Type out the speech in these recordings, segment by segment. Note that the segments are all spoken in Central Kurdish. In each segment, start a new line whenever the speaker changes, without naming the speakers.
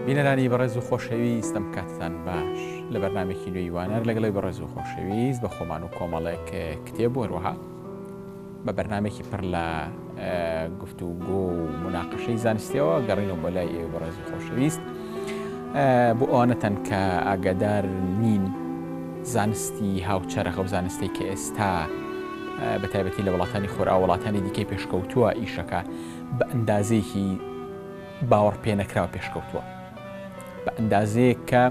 بینەرانی بەڕێز و خۆشەویستم کاتتان باش لە بەرنامێکی نوێی وانەر لەگەڵی بەڕێز و خۆشەویست بە خۆمان و کۆمەڵێک کتێب وەروەها بە بەرنامێکی پڕ لە گفتوگۆ و مناقەشەی زانستیەوە گەڕینەوە بە لای ئێوە بەڕێز و خۆشەویست بۆ ئەوانەتەن کە ئاگادار نین زانستی هاوچەرخە و زانستی کە ئێستا بە تایبەتی لە وڵاتانی خۆرا وڵاتانی دیکەی پێشکەوتووە ئیشەکە بە ئەندازەیەکی باوەڕ پێ نەکراوە پێشکەوتووە بە ئەندازەیەک کە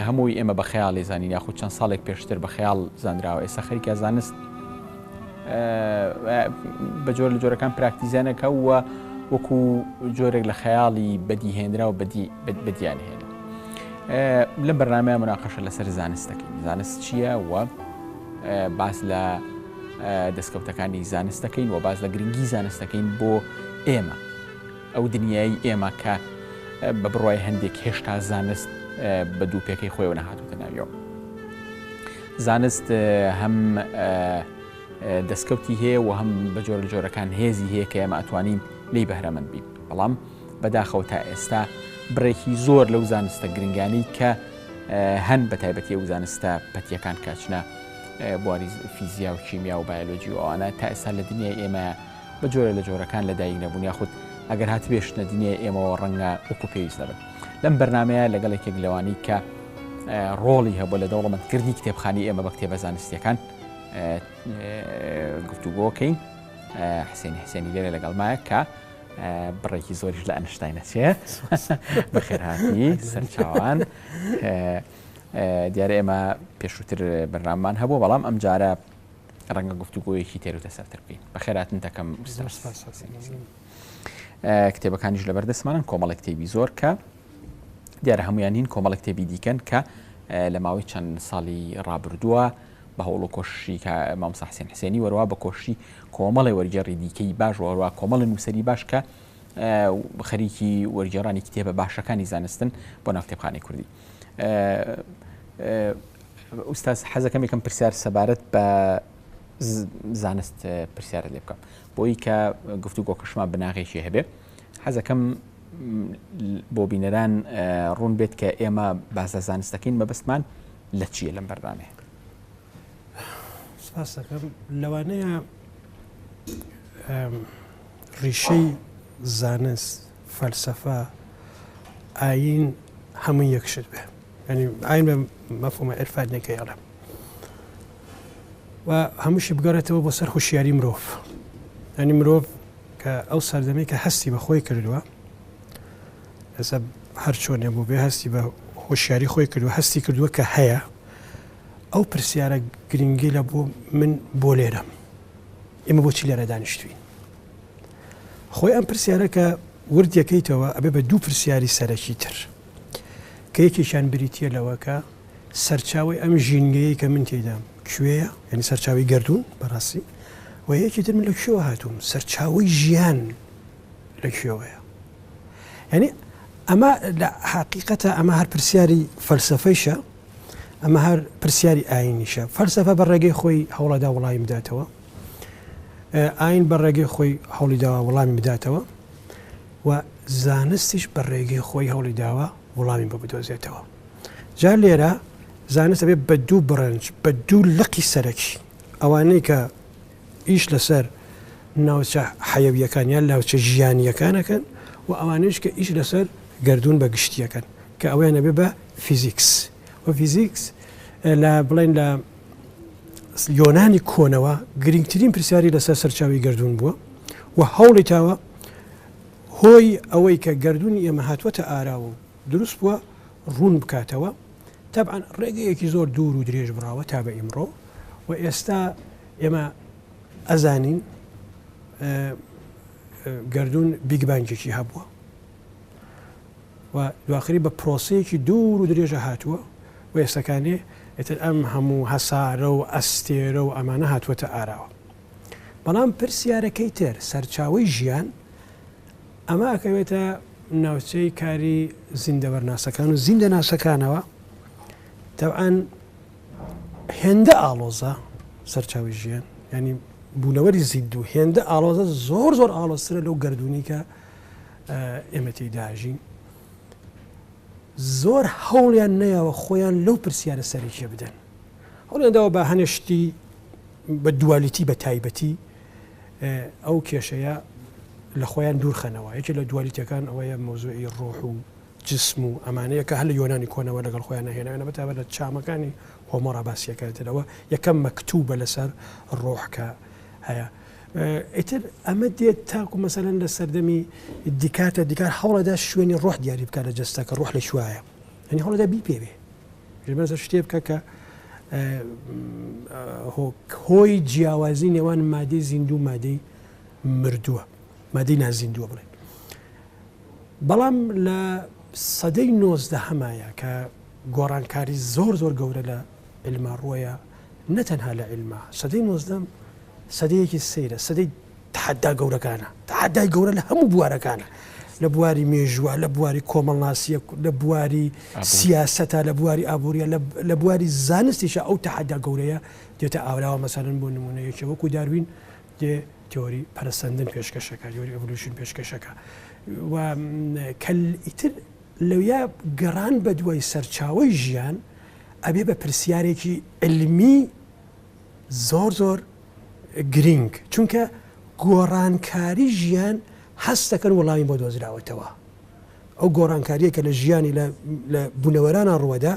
هەمووی ئێمە بە خەیاڵی زانین یاخود چەند ساڵێک پێشتر بە خەیاڵ زانراوە ئێستا خەریکە زانست بە جۆر لە جۆرەکان پراکتیزانەکە وە وەکو جۆرێک لە خەیاڵی بەدیهێنرا و بەدیان هێنا لەم بەرنامەیە مناقەشە لەسەر زانستەکەین زانست چییە وە باس لە دەستکەوتەکانی زانستەکەین و باز لە گرنگی زانستەکەین بۆ ئێمە ئەو دنیای ئێمە کە بە بڕوای هەندێک هێشتا زانست بە دوو پێکەی خۆیەوە نەهاتووتە ناویەوە زانست هەم دەستکەوتی هەیە و هەم بە جۆر لە جۆرەکان هێزی هەیە کە ئێمە ئەتوانین لێی بەهرەمەند بین بەڵام بەداخەوە تا ئێستا بڕێکی زۆر لەو زانستە گرنگانەی کە هەن بە تایبەتی ئەو زانستە پەتیەکان کاچنە بواری فیزیا و کیمیا و بایۆلۆجی و ئەوانە تا ئێستا لە دنیای ئێمە بە جۆرە لە جۆرەکان لەدایک نەبوون یاخود ئەگەر هاتبێشتە دنیای ئێمەوە ڕەنگە وەکو پێویست دەبن لەم بەرنامەیە لەگەڵێکێک لەوانی کە ڕۆڵی هەبوو لە دەوڵەمەندکردنی کتێبخانی ئێمە بە کتێبە زانستیەکان گفتوگۆکەین حسێنی حسێنی لێرە لەگەڵمایە کە بڕێکی زۆریش لە ئەنشتاینە چێ بەخێرهاتی سەرچاوان دیارە ئێمە پێشووتر بەرناممان هەبوو بەڵام ئەم جارە ڕەنگە گفتوگۆیەکی تێروتە سەرتر بکەین بەخێرهاتن دەکەم کتێبەکانیش لەبەردەستمانن کۆمەڵێک کتێبی زۆر کە دیارە هەمویان هین کۆمەڵێک کتێبی دیکەن کە لە ماوەی چەند ساڵی ڕابردووە بە هەوڵ و کۆشی کە مامۆستا حسێن حسێنی وەرەوە بە کۆشی کۆمەڵی وەرگێڕی دیکەی باش وەرەوە کۆمەڵی نووسەری باش کە خەریکی وەرگێڕانی کتێبە باشەکانی زانستن بۆ ناو کتێبخانەی کوردی ئوستاز حەزەکەم یەکەم پرسیار سەبارەت بە زانست پرسیارە لێ بکەم بۆی کە گفتوگۆکەشمان بناغێکی هەبێ حەزەکەم بۆ بینەران ڕوون بێت کە ئێمە بازە زانستەکەین مەبەستمان لە چییە لەم بەردامێ
سپاس دەکەم لەوانەیە ڕیشەی زانست فەلسەفە ئاین هەمووی یەکشت بێ ینی ئاین بە مەفهومە عرفانێکە ئەڵێم و هەمووشی بگەڕێتەوە بۆ سەر هوشیاری مرۆڤ ینی مرۆڤ کە ئەو سەردەمەی کە هەستی بە خۆی کردووە ئێستا هەر چۆنێ بوو بێ هەستی بە هوشیاری خۆی کردووە هەستی کردووە کە هەیە ئەو پرسیارە گرنگی لە بۆ من بۆ لێرەم ئێمە بۆچی لێرە دانیشتوین خۆی ئەم پرسیارە کە وردیەکەیتەوە ئەبێ بە دوو پرسیاری سەرەکی تر کە یەکێکیان بریتە لەوە کە سەرچاوی ئەم ژینگەیە کە من تێدام کوێیە یعنی سەرچاوی گردون بەڕاستی و یەکی تر من لە کوێوە هاتووم سەرچاوی ژیان لە کوێوەیە یعنی ئەمە لە حقیقەتە ئەمە هەر پرسیاری فەلسەفەیشە ئەمە هەر پرسیاری ئاینیشە فەلسەفە بە ڕێگەی خۆی هەوڵەدا وەڵامی بداتەوە ئاین بە ڕێگەی خۆی هەوڵی داوە وەڵامی بداتەوە و زانستیش بە ڕێگەی خۆی هەوڵی داوە وەڵامی بۆ بدۆزێتەوە جا لێرە زانست بێت بە دوو بڕنج بە دوو لقی سەرەکی ئەوانەی کە ئیش لەسەر ناوچە حەیەویەکان یان ناوچە ژیانیەکانەکەن و ئەوانش کە ئیش لەسەر گردون بە گشتیەکەن کە ئەویانە بێ بە فیزیکس و فیزیکس لە بڵێن لە یۆنانی کۆنەوە گرنگترین پرسیاری لەسەر سەرچاوی گردون بووە و هەوڵی تاوە هۆی ئەوەی کە گردونی ئێمە هاتووەتە ئاراوە و دروست بووە ڕوون بکاتەوە تەبعاً ڕێگەیەکی زۆر دوور و درێژ براوە تا بە ئیمڕۆ و ئێستا ئێمە ئەزانین گردون بیگبانجێکی هەبووە و دواخری بە پرۆسەیەکی دوور و درێژە هاتووە و ئێستاکانێ ئێتر ئەم هەموو هەسارە و ئەستێرە و ئەمانە هاتووەتە ئاراوە بەڵام پرسیارەکەی تر سەرچاوی ژیان ئەمە ئەکەوێتە ناوچەی کاری زیندەوەرناسەکان و زیندە ناسەکانەوە تەبعاً هێندە ئاڵۆزە سەرچاوی ژیان ینی بوونەوەری زیند و هێندە ئاڵۆزە زۆر ئاڵۆزترە لەو گردونی کە ئێمە تێی داژین زۆر هەوڵیان نەیەوە خۆیان لەو پرسیارە سەرێکیە بدەن هەوڵیان داوە بە هەنێشتی بە دوالیتی بە تایبەتی ئەو کێشەیە لە خۆیان دوورخەنەوە یەکێ لە دوالیتەکان ئەوەیە مۆزوعی ڕۆح و جسم و ئەمانەیە کە هەر لە یۆنانی کۆنەوە لەگەڵ خۆیان نەهێناوێنە بەتابە لە چامەکانی هۆمۆڕا باسیەکەێتەوە یەکەم مەکتوبە لەسەر ڕۆح کە هەیە ئیتر ئەمە دێت تاکو مەسەلەن لە سەردەمی دیکاتە دیکار هەوڵەدا شوێنی ڕۆح دیاری بکات لە جەستەکە ڕۆح لە شوایە هەنی هەوڵەدا بی پێوێ ژمەزە شتێ بکە کە هۆی جیاوازی نێوان مادەی زیندوو مادەی مردووە مادەی نازیندووە بڵێ بەڵام لە سەدەی 19 هەمایە کە گۆڕانکاری زۆر گەورە لە علما ڕۆیە نەتەنها لە علما سەدەی 19 سەدەیەکی سەیرە سەدەی تحەدا گەورەکانە تحەدای گەورە لە هەموو بوارەکانە لە بواری مێژووە لە بواری کۆمەڵناسیە لە بواری سیاسەتە لە بواری ئابوووریە لە بواری زانستیشە ئەو تحەدا گەورەیە دێتە ئاوراوە مەسەلەن بۆ نمونەیەکی وەکو داروین دێ تیۆری پەرستەندن پێشکەشەکە تیۆری ئەڤۆلوشن پێشکەشەکە و کەئیتر لەویا گەڕان بە دوای سەرچاوی ژیان ئەبێ بە پرسیارێکی علمی زۆر گرنگ چونکە گۆڕانکاری ژیان هەستەکەن وەڵامی بۆ دۆزراوەتەوە ئەو گۆڕانکاریە کە لە ژیانی لە بوونەوەرانە ڕوەدا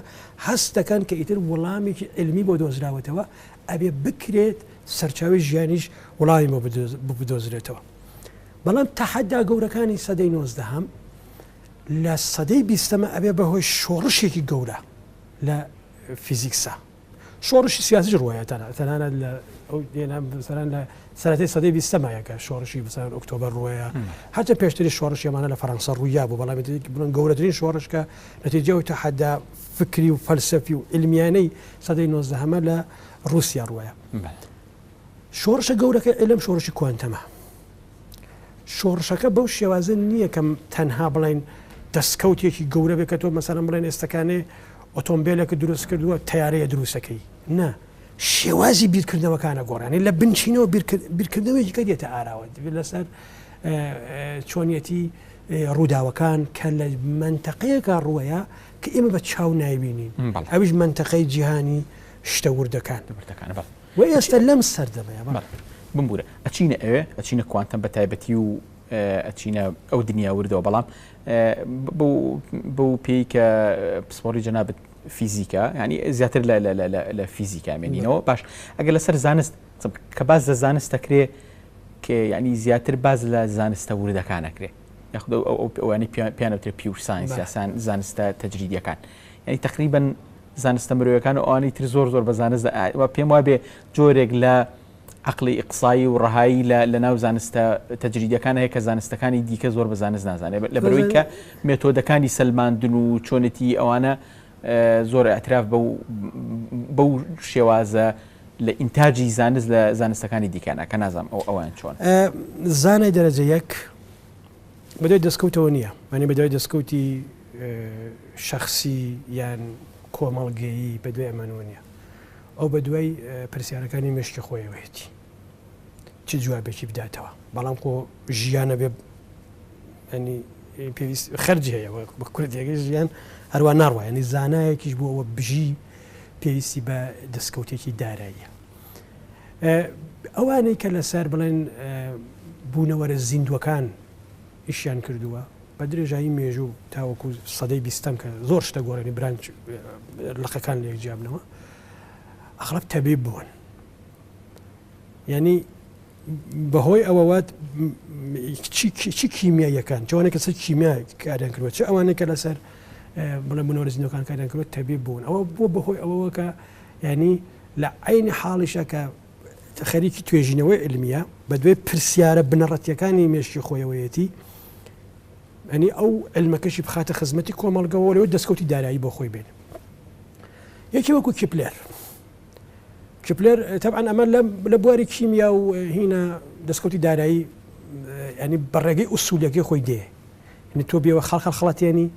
هەستەکەن کە ئیتر وەڵامێکی علمی بۆ دۆزراوەتەوە ئەبێ بکرێت سەرچاوی ژیانیش وەڵامی بۆ بدۆزرێتەوە بەڵام تەحەدا گەورەکانی سەدەی 19 هەم لە سەدەی 20ەمە ئەبێ بەهۆی شۆڕشێکی گەورە لە فیزیکسا شۆڕشی سیاسی ڕوایە تەنانەت لە مثلەن لە سەرەتای سەدەی 20ەمایە کە شۆڕشی مثلەن ئۆکتۆبەر ڕوایە هەرچە پێشتری شۆڕشیەمانە لە فەڕەنسا ڕوویا بوو بەڵام بڵێن گەورەترین شۆڕش کە نەتیجەوەی تەحەدا فکری و فەلسەفی و علمیانەی سەدەی 19 هەمە لە رووسیا ڕوایە شۆڕشە گەورەکە علم شۆڕشی کوانتەمە شۆڕشەکە بەو شێوازە نییە کەم تەنها بڵێن دەستکەوتێکی گەورە بێت کە تۆ مەسەلەن بڵێن ئێستەکانێ ئۆتۆمبیلێکە دروست کردووە تەیارەیە دروستەکەی نه شێوازی بیرکردنەوەکانە گۆڕانی لە بنچینەوە بیرکردنەوەیکی کە دێتە ئاراوە لەسەر چۆنیەتی ڕووداوەکان کە لە منتەقەیەکە ڕووەیە کە ئێمە بە چاو نایبینین ئەویش منتەقەی جیهانی شتە وردەکان و ئێستا لەم سەردەمەیە
بمبورە ئەچینە ئەوێ ئەچینە کوانتەم بە تایبەتی و ئەچینە ئەو دنیا وردەوە بەڵام بەو پێی کە پسپۆری جەنابەت فیزیکا ینی زیاتر لە فیزیکا مێنینەوە باش ئەگەر لەسەر زانست کە باز لە زانست دەکرێ کە ینی زیاتر باز لە زانستە وردەکانەکرێ یاخود ئەوانی پیانەوترێ پیور ساینس یاسان زانستە تەجریدیەکان ینی تقریبا زانستە مرۆیەکان و ئەوانی تر زۆر بە زانست پێم وابێ جۆرێک لە عقلی ئیقسایی و ڕەهایی لە ناو زانستە تەجریدیەکان هەیە کە زانستەکانی دیکە زۆر بە زانست نازانێت لە بەرەوەی کە مێتۆدەکانی سەلماندن و چۆنێتی ئەوانە زۆر ئەتراف بەو شێوازە لە ئینتاجی زانست لە زانستەکانی دیکانە کە نازانم ئەوان چۆن
زانای دەرەجە یەک بەدوای دەستکەوتەوە نییە معنی بەدوای دەستکەوتی شەخصی یان کۆمەڵگەیی بەدوای ئەمانەوە نییە ئەو بە دوای پرسیارەکانی مشکی خۆیەوەیەتی چ جوابێکی بداتەوە بەڵام خۆ ژیانە بێ ئەنی پێویست خەرجی هەیە بە کوردێکی ژیان هەروە ناڕوە ینی زانایەکیش بۆ ئەوە بژی پێویستی بە دەستکەوتێکی داراییە ئەوانەی کە لەسەر بڵێن بوونەوەرە زیندوەکان ئیشیان کردووە بە درێژایی مێژوو تاوەکو سەدەی 20ەم کە زۆر شتە گۆڕانی برانچ لەقەکان لە یەکجیابنەوە ئەغڵب تەبیب بوون ینی بەهۆی ئەوەوات چی کیمیاییەکان جوانێک کە کیمیا کاریان کردوە چه ئەوانەیە کە لەسەر بڵێ بوونەوەرە زیندوەکان کاریان کردوە تەبیب بوون ئەوە بۆ بەهۆی ئەوەوە کە ینی لە عینی حاڵیشە کە خەریکی توێژینەوەی علمیە بە دوێ پرسیارە بنەڕەتیەکانی مێشکی خۆیەوەیەتی ئەنی ئەو علمەکەشی بخاتە خزمەتی کۆمەڵگەوە لەوە دەستکەوتی دارایی بۆ خۆی بێن یەکی وەکو کپلەر طبعا ئەمە لە بواری کیمیا و هینە دەستکەوتی دارایی ینی بەڕێگەی ئوسوولەکەی خۆی دێ ینی تۆ بێەوە خەڵخەڵەتێنی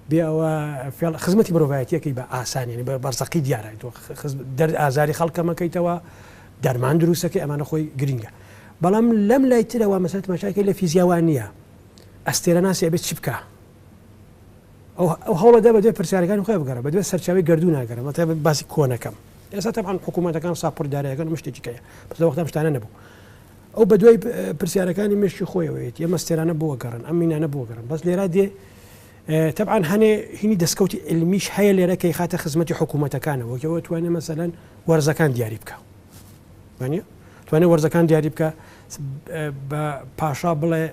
بێ ئەوە خزمەتی مرۆڤایەتیەکەی بە ئاسانیانی بە بەرزەقی دیارە ئازاری خەڵکەمەکەیتەوە دەرمان دروستەکەی ئەمانە خۆی گرنگە بەڵام لەم لای ترەوە مەسەلەت مەشاکل لە فیزیاوان نییە ئەستێرە ناسی ئەبێت چی بکە ئەو هەوڵەدا بە دوێ پرسیارەکانی خۆی بگەڕە بە دوێ سەرچاوی گردو ناگەرە مەتە باسی کۆنەکەم ئێستا تەبعاً حکوومەتەکان ساپۆرتدارەکان شتێکیکەیە بەس وەختام شتانە نەبوو ئەو بە دوای پرسیارەکانی مشکی خۆیەوەیت ئێمە ستێرانە بۆ گەڕن ئەم مینانە بۆ گەڕن بەس لێرا دێ تەبعاً هەنێ هینی دەستکەوتی علمیش هەیە لێرە کەی خاتە خزمەتی حکوومەتەکانەوە وەکەوە توانێت مەسەلەن وەرزەکان دیاری بکە وانە توانێت وەرزەکان دیاری بکە بە پاشا بڵێ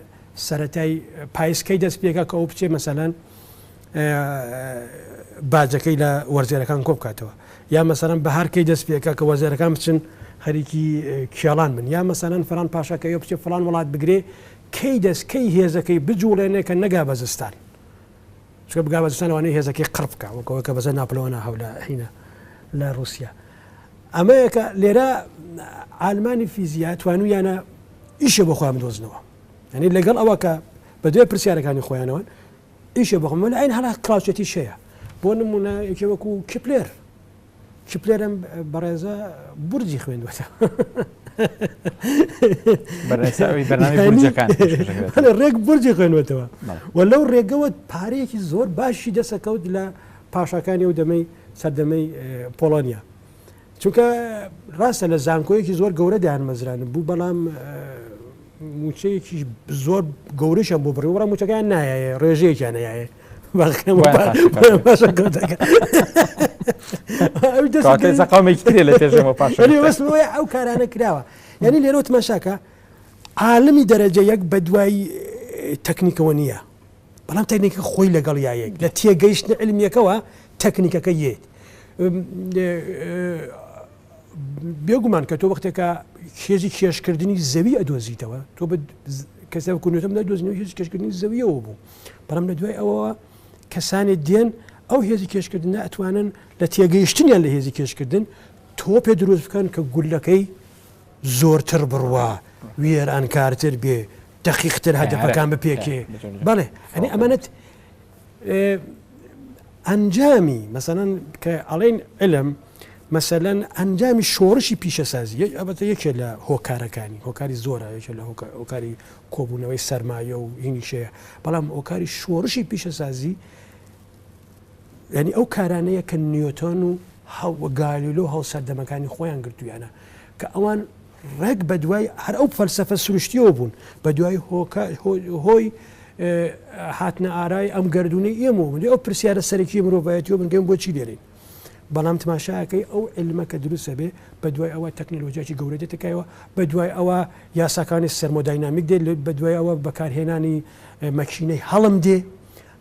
سەرەتای پایسکەی دەست پێکە کە ئەو بچێ مەسەلەن باجەکەی لە وەرزێرەکان کۆ بکاتەوە یا مەسەلەن بە هەرکەی دەست پێکە کە وەرزێرەکان بچن خەریکی کێڵان من یا مەسەلەن فلان پاشاکە بچێ فلان وڵات بگرێ کەی دەستکەی هێزەکەی بجوڵێنێ کە نەگا بەزستان چکە بگا بەزستانەوەی هێزەکەی قڕ بکە وەکەوە کە بەزە ناپلەوەە هەولە هینە لە رووسیا ئەمەیەکە لێرە ئالمانی فیزیا توانویانە ئیشە بە خۆیان بدۆزنەوە ینی لەگەڵ ئەوە کە بە دوێ پرسیارەکانی خۆیانەوە ئیشە بەخۆم لە ئاین هەڵا کراوچەتی شەیە بۆ نمونە یەکێ وەکو کپلێرم بەڕێزە بورجی خوێندوەتە ڕێک بورجی خوێنوێتەوە و لەو ڕێگەوە پارەیەکی زۆر باشی دەسەکەوت لە پاشەکانی و دەمەی سەردەمەی پۆڵۆنیا چونکە ڕاستە لە زانکۆیەکی زۆر گەورە دایانمەزرانن بوو بەڵام موچەیەکی زۆر گەورەشە بۆ بڕێوەڕە موچەکان نایە ڕێژەیەکیان نایە وەسمەوەی ئەو کارانە کراوە یعنی لێرە تەماشاکە عالمی دەرەجە یەک بە دوای تەکنیکەوە نییە بەڵام تەکنیکە خۆی لەگەڵ یایەک لە تێگەیشتن علمیەکەوە تەکنیکەکە یێت بێگومان کە تۆ وەختێکە هێزی کێشکردنی زەوی ئەدۆزیتەوە تۆ کەسە کوونێتم دەدۆزنەوە هێزی کێشکردنی زەویەوە بوو بەڵام لە دوای ئەوە کەسانێک دێن ئەو هێزی کێشکردن ئەتوانن لە تێگەیشتنیان لە هێزی کێشکردن تۆ پێ دروست بکەن کە گولەکەی زۆرتر بڕوە وێران کارتر بێ دەقیقتر هەدەفەکان بپێکێ بەڵێ ئەنی ئەمانەت ئەنجامی مەسەلەن کە ئەڵێن علم مەسەلەن ئەنجامی شۆڕشی پیشەسازی ئەبەتە یەکێ لە هۆکارەکانی هۆکاری زۆرە یەکێ لە هۆکاری کۆبوونەوەی سەرمایە و هینیشەیە بەڵام هۆکاری شۆڕشی پیشەسازی ینی ئەو کارانەیە کە نیوتۆن و گالیلۆ هەڵسەردەمەکانی خۆیان گرتویانە کە ئەوان ڕێک بە دوای هەر ئەو فەلسەفە سروشتیەوە بوون بە دوای هۆی هاتنە ئارای ئەم گردونەی ئێمە بوون ئەو پرسیارە سەرەکی مرۆڤایەتیەوە بنگەم بۆچی دێرین بەڵام تماشاکەی ئەو علمەکە دروستە بێ بە دوای ئەوە تەکنیلۆژیاکی گەورە دێتەکەیەوە بە دوای ئەوە یاساکانی سەرمۆداینامیک دێت بە دوای ئەوە بەکارهێنانی مەکینەی هەڵم دێ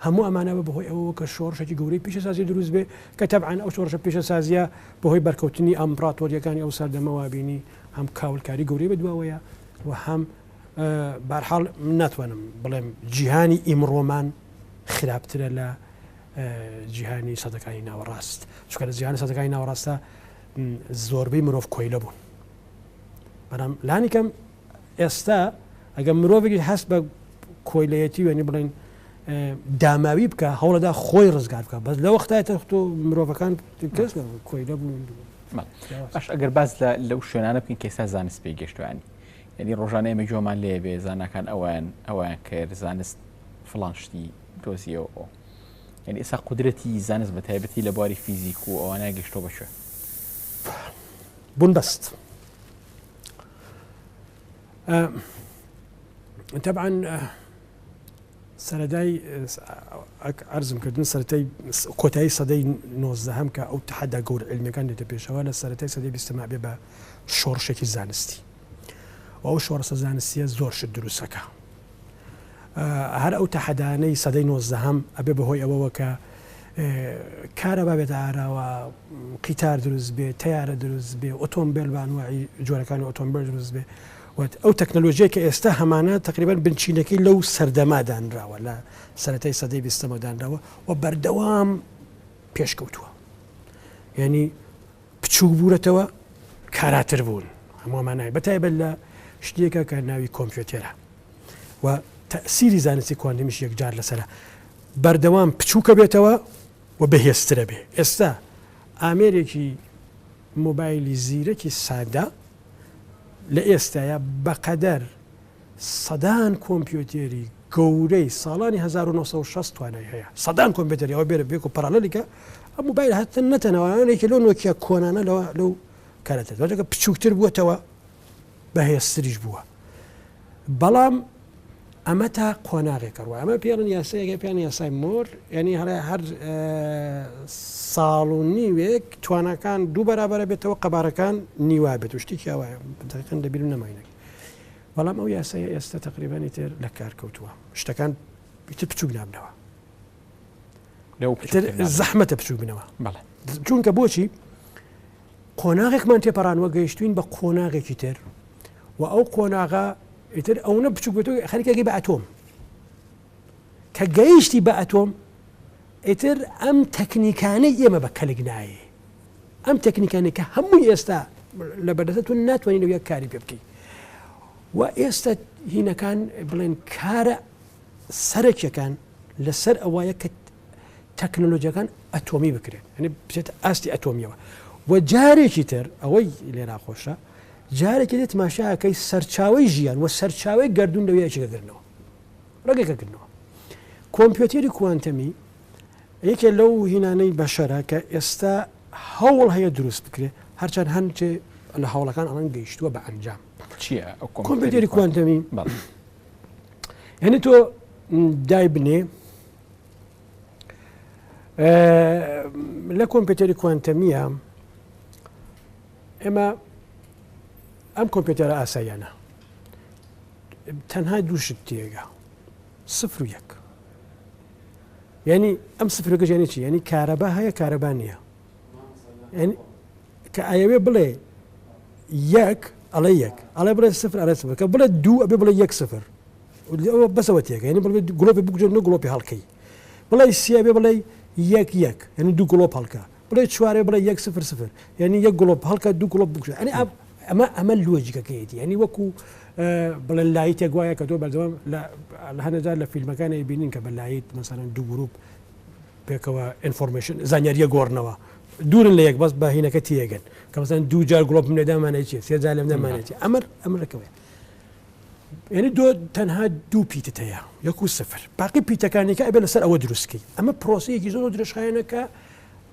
هەموو ئەمانەوە بەهۆی ئەوە کە شۆڕشێکی گەورەی پیشەسازی دروست بێ کە تەبعاً ئەو شۆڕشە پیشەسازیە بەهۆی بەرکەوتنی ئەمپراتۆریەکانی ئەو سەردەمەوە بینی هەم کاولکاری گەورەی بەدواوەیە و هەم بەرحاڵ ناتوانم بڵێم جیهانی ئیمڕۆمان خراپترە لە جیهانی سەدەکانی ناوەڕاست چونکە لە جیهانی سەدەکانی ناوەڕاستە زۆربەی مرۆڤ کۆیلە بوون بەڵام لانیکەم ئێستا ئەگەر مرۆڤێکی هەست بە کۆیلەتی وێنی بڵێن داماوی بکە هەوڵەدا خۆی ڕزگار بکە بەس لە وەختای تەخت و مرۆڤەکان کەس کۆیلە بوون
باش ئەگەر باز لەو شوێنانە بکەین کێستا زانست پێی گەشتوانی یعنی ڕۆژانە ئێمە جۆمان لێ بێ زانەکان ئەویان کرد زانست فڵان شتی دۆزیەوە یعنی ئێستا قودرەتی زانست بە تایبەتی لە بواری فیزیک و ئەوانە گەشتۆ بەشوێ
بوون بەست طبعاً سەرەدای عەرزم کردن سەرەتای کۆتایی سەدەی 19 کە ئەو تەحەدا گەورە علمیەکان دێتە پێشەوە لە سەرەتای سەدەی 20 بێ بە شۆڕشێکی زانستی و ئەو شۆڕشە زانستیە زۆر شت دروستەکە هەر ئەو تەحەدانەی سەدەی 19 ئەبێ بەهۆی ئەوەوە کە کارە بابێتە ئاراوە قیتار دروست بێ تەیارە دروست بێ ئۆتۆمبیل بانواعی جۆرەکانی ئۆتۆمبیل دروست بێ ئەو تەکنۆلۆژیە کە ئێستا هەمانە تقریبان بنچینەکەی لەو سەردەمادانراوە لە سەرەتای سەدەی 20 دانراوە و بەردەوام پێشکەوتووە یعنی بچوو بوورەتەوە کاراتر بوون هەمووەمانای بەتایبەت لە شتێکە کە ناوی کۆمپیۆتێرە و تەسیری زانستی کوانتمیش یەکجار لەسەرە بەردەوام بچووکە بێتەوە و بەهێزترە بێ ئێستا ئامێرێکی مۆبایلی زیرەکی سادە لە ئێستاە بەقەدەر سەدان کۆمپیۆتێری گەورەی ساڵانی 1960 توانای هەیە سەدان کۆمپیوتەری ئەوە بێرە بێک و پەرالەلیکە ئەم موبایل هەتە نەتەنەوەیەکی لەو نۆکیا کۆنانە لەو کارەتە وەجەکە بچووکتر بووەتەوە بەهێزتریش بووە بەڵام ئەمە تا قۆناغێکەوە ئەمە پێڵن یاسایەکە پیان یاسای مۆر ینی هەر ساڵ و نیوێک توانەکان دوو بەرابەرە بێتەوە قەبارەکان نیوا بێت و شتێکی ئەوەیە دەقیقاً دەبیر نەماینەکە بەڵام ئەو یاسای ئێستا تقریبانی تر لە کار کەوتووە شتەکان ئیتر بچووک نابنەوە زەحمەتە بچوو بنەوە چونکە بۆچی قۆناغێکمان تێپەڕانوە گەیشتوین بە قۆناغێکی تر و ئەو قۆناغا ئیتر ئەوە بچوو بێتەوە خەریکەکەی بە ئەتۆم کە گەیشتی بە ئەتۆم ئیتر ئەم تەکنیکانەی ئێمە بە کەلک نایە ئەم تەکنیکانێک کە هەمووی ئێستا لە بەردەستتون ناتوانین یەک کاری پێ بکەیت و ئێستا هینەکان بڵێن کارە سەرەکیەکان لەسەر ئەوایە کە تەکنۆلۆژیەکان ئەتۆمی بکرێن یعنی بچێتە ئاستی ئەتۆمیەوە و جارێکی تر ئەوەی لێرا خۆشە جارێکی دێت ماشاکەی سەرچاوی ژیان و سەرچاوی گردون لەوەیەکێکەکردنەوە ڕێگەکەکردنەوە کۆمپیوتەری کوانتەمی یەکێ لەو هینانەی بەشەرە کە ئێستا هەوڵ هەیە دروست بکرێت هەرچەند هەندێ لە هەوڵەکان ئەڵەن گەیشتووە بە ئەنجام کۆمپیوتەری کوانتەمی یعنی تۆ دای بنێ لە کۆمپیوتەری کوانتەمیە ئێمە ئەم کۆمپیوتەرە ئاساییانە تەنها دووشت تێگە سفر و یەک یعنی ئەم سفرەکە ژێنێ چی یعنی کارەبا هەیە کارەبا نییە کە ئەیەوێ بڵێ یەک ئەڵێ یەک ئەڵێ بڵێ سفر ئەڵێ سفر کە بڵێ دوو ئەبێ بڵێ یەک سفر ئەوە بەسەوە تێگە یعنی بڵێ گڵۆپی بگوژێن نە گڵۆپی هەڵکەی بڵێ سێ بێ بڵێ یەک یەک یعنی دوو گڵۆپ هەڵکە بڵێ چوارێ بڵێ یەک سفر سفر یعنی یەک گڵۆپ هەڵکە دوو گڵۆپ بگوژێ ئەنی ئەمە لۆجیکەکەیەتی ینی وەکو بڵێن لای تێگوایە کە تۆ بەردەوام لە هەنەجار لە فیلمەکانی بینین کە بە لایت مەسەڵەن دوو گروپ پێکەوە ئینفۆرمێشن زانیاریە گۆڕنەوە دوورن لە یەک بەس بە هینەکە تێگەن کە مەسەڵەن دوو جار گڵۆپ منێدامانێت چێت سێ جار لەمدامانێتی ئەمەکەوێ یعنی دۆ تەنها دوو پیتت هەیە یەک و سفر باقی پیتەکانێکە ئەبێ لەسەر ئەوە دروستکەی ئەمە پرۆسەیەکی زۆر درێژخایەنەکە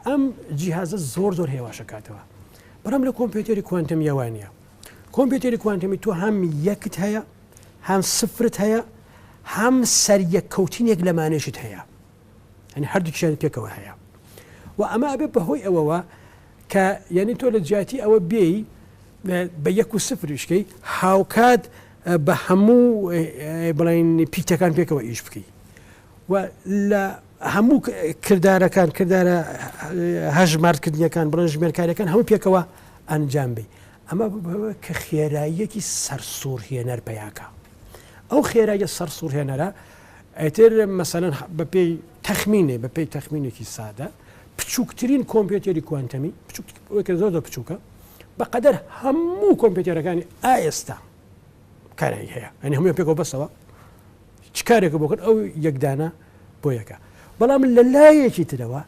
ئەم جیهازە زۆر هێواشەکاتەوە بەڵام لە کۆمپیوتەری کوانتەمیەوانە کۆمپیوتەری کوانتەمی تۆ هەم یەکت هەیە هەم سفرت هەیە هەم سەریەککەوتینێک لەمانێشت هەیە ئەنی هەردووکیان پێکەوە هەیە و ئەمە ئەبێ بەهۆی ئەوەوە کە یعنی تۆ لە جیاتی ئەوە بێی بە یەک و سفریشکەی هاوکات بە هەموو بڵین پیتەکان پێکەوە ئیش بکەی و لە هەموو کردارەکان کردارە هەژمارکردنیەکان بڵێن ژمێرکاریەکان هەموو پێکەوە ئەنجام بێ ئەمە کە خێراییەکی سەرسوورهێنەر پێیاکە ئەو خێراییە سەرسوورهێنەرە ئەیتر مەسەلەن بە پێی تەخمینێ بە پێی تەخمینێکی سادە بچووکترین کۆمپیوتەری کوانتەمی زۆر بچووکە بەقەدەر هەموو کۆمپیوتەرەکانی ئێستا کارایی هەیە ئەنی هەموو پێکەوە بەسەوە چ کارێکە بۆکرد ئەو یەکدانە بۆ یەکە بەڵام لە لایەکی ترەوە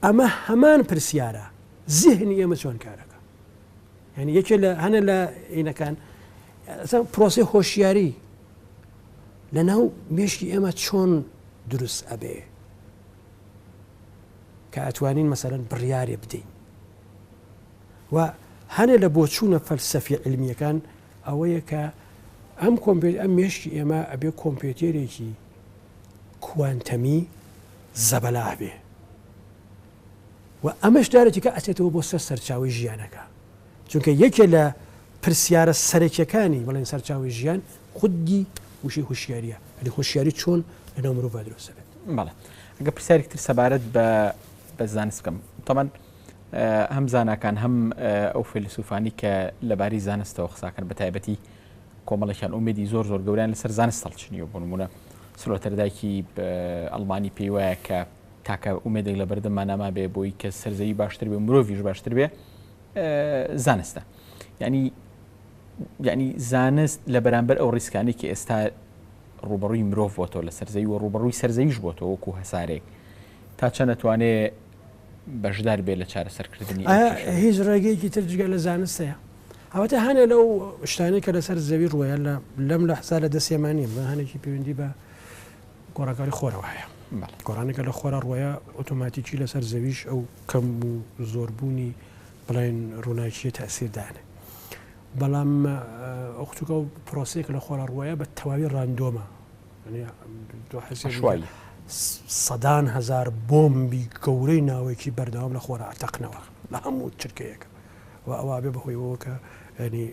ئەمە هەمان پرسیارە زیهنی ئێمە چۆن کارەکە یعنی یەکێ لە هەنە لە عینەکان پرۆسی هۆشیاری لە ناو مێشکی ئێمە چۆن دروست ئەبێ کە ئەتوانین مەسەلەن بڕیارێ بدەین و هەنێ لە بۆ چوونە فەلسەفی علمیەکان ئەوەیە کە ئەم مێشکی ئێمە ئەبێ کۆمپیوتەرێکی کوانتەمی زەبەلا بێ و ئەمەش دارێتی کە ئەچێتەوە بۆ سەرچاوی ژیانەکە چونکە یەکێ لە پرسیارە سەرەکیەکانی بڵێن سەرچاوی ژیان خودی وشی هوشیاریە ئەلی هوشیاری چۆن لەناو مرۆڤ دروست بێت
بەڵێ ئەگە پرسیارێکتر سەبارەت بە زانست بکەم تەمان هەم زاناکان هەم ئەو فیلسوفانی کە لەباری زانستەوە قساکەن بە تایبەتی کۆمەڵێکیان ئومێدی زۆر گەوریان لەسەر زانست هەڵچنیوە بۆ نمونە سلۆتەردایکی ئەڵمانی پێی وایە کە تاکە ئومێدێک لە بەردەمانەما بێ بۆی کە سەرزەوی باشتر بێ مرۆڤیش باشتر بێ زانستە یعنی زانست لە بەرامبەر ئەو ڕیسکانی کە ئێستا ڕوبەڕووی مرۆڤ بۆتەوە لە سەرزەوی و ڕوبەڕووی سەرزەویش بۆتەوە وەکو هەسارێک تا چەند دەتوانێت بەشدار بێت لە چارەسەرکردنی
هیچ ڕێگەیەکی تر جگە لە زانستەیە ئەوەتە هەنێ لەو شتانەی کە لەسەر زەوی ڕوەیە لەم لە حسا لە دەسێمانی هەنێکی پەیوەندی بە گۆڕانکاری خۆرەوە هەیە گۆڕانێکە لە خۆرە ڕۆیە ئۆتۆماتیکی لەسەر زەویش ئەو کەم و زۆربوونی بڵێن ڕووناکیە تەسیردانێ بەڵام ئۆختوکە و پرۆسێک لە خۆرە ڕۆیە بە تەواوی ڕاندۆمە
شوای
سەدان هزار بۆمبی گەورەی ناوێکی بەردەوام لە خۆرە ئەتەقنەوە لە هەموو چرکەیەکە و ئەوە بێ بەخۆیەوە کە ینی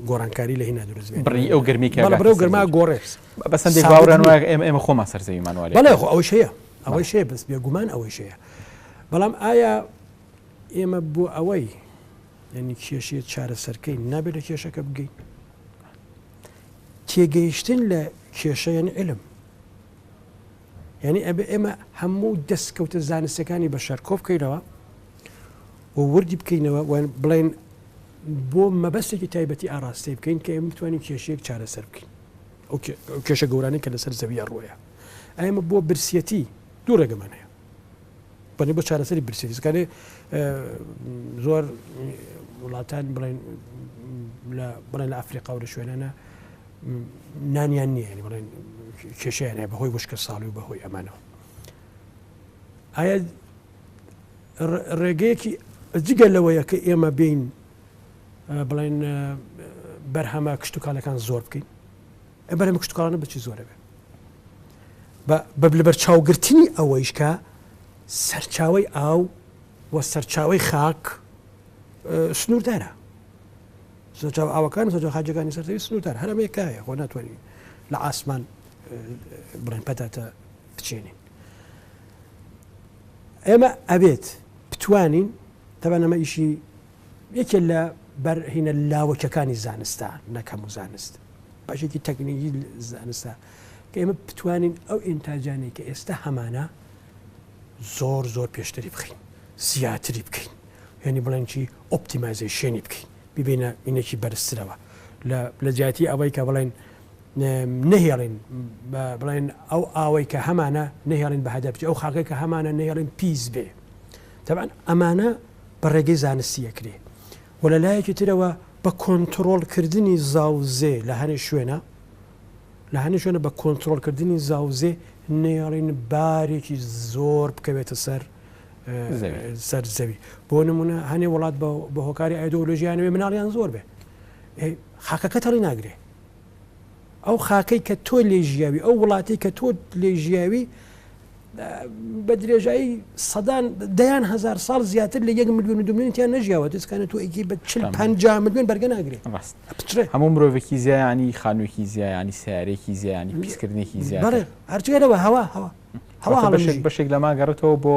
گۆڕانکاری لە هینا دروست
بڕی ئەو گرمی
بڕێ گەرما گۆڕێس
بەسەندێک باوەڕان ئێمە خۆمان سەرزەویمان وایە
بەڵێ ئەوەی شەیە ئەوەی شەیە بەس بێگومان ئەوەی شەیە بەڵام ئایا ئێمە بۆ ئەوەی ینی کێشێت چارەسەرکەی نابێت لە کێشەکە بگەین تێگەیشتن لە کێشەیان علم یعنی ئەبێ ئێمە هەموو دەستکەوتە زانستەکانی بەشەر کۆ بکەینەوە و وردی بکەینەوە بڵێن بۆ مەبەستێکی تایبەتی ئاڕاستی بکەین کە ئێمە بتوانین کێشەیەک چارەسەر بکەین ئەو کێشە گەورانەی کە لەسەر زەویە ڕۆیە ئێمە بۆ برسیەتی دوو ڕێگەمان هەیە بەنی بۆ چارەسەری برسیەتی زکانێ زۆر وڵاتان بڵێن لە ئەفریقا و لە شوێنانە نانیان نییە ینی بڵێن کێشیان هەیە بەهۆی وشکە ساڵی و بەهۆی ئەمانەوە ئایا ڕێگەیەکی جگە لەوەیە کە ئێمە بین بڵێن بەرهەمە کشتتوکالەکان زۆر بکەین بەرهەمە کشتتوکانە بچی زۆرە بێ لەبەر چاوگرتنی ئەوەیش کە سەرچاوی ئاو و سەرچاوی خاک سنووردارە سەرچاو ئاوەکان سەرچاو خاجەکانی سەرزەوی سنووردار هەرمەیەکایە خۆ ناتوانین لە ئاسمان بڵێن پەتاتە بچێنین ئێمە ئەبێت بتوانین تەبانەمە ئیشی یەکێ لە بەرهینە لاوەکەکانی زانستە نەکەم و زانست باشێکی تەکنیکی زانستە کە ئێمە بتوانین ئەو ئینتاجانەی کە ئێستا هەمانە زۆر پێشتری بخین زیاتری بکەین یعنی بڵێن چی ئۆپتیمایزیشنی بکەین ببینە اینێکی بەرزترەوە لە جیاتی ئەوەی کە بڵێن نەهێڵین بڵێن ئەو ئاوەی کە هەمانە نەهێڵین بە هەدەف ئەو خاکەی کە هەمانە نەهێڵین پیس بێ تەبعاً ئەمانە بە ڕێگەی زانستیەکرێ و لە لایەکی ترەوە بە کۆنتڕۆڵکردنی زاوزێ لە هەنێ شوێنە بە کۆنتڕۆڵکردنی زاوزێ نێڵین بارێکی زۆر بکەوێتە سەر زەوی بۆ نمونە هەنێ وڵات بە هۆکاری ئایدۆلۆژیانەوێ مناڵیان زۆر بێ خاکەکە تەڵی ناگرێ ئەو خاکەی کە تۆ لێژیاوی ئەو وڵاتی کە تۆ لێژیاوی بە درێژایی سەدان دەیان هزار ساڵ زیاتر لە 1 ملیۆن و 2 ملیۆنیان نەژیاوە دەستکانێت تۆ ئەگی بە 50 ملیۆن بەرگە ناگرێت
هەموو مرۆڤێکی زیانی خانوویەکی زیانی سیارێکی زیانی پیسکردنێکی زیاتر
هەرچێرەوە هەوا
بەشێک لەما گەڕێتەوە بۆ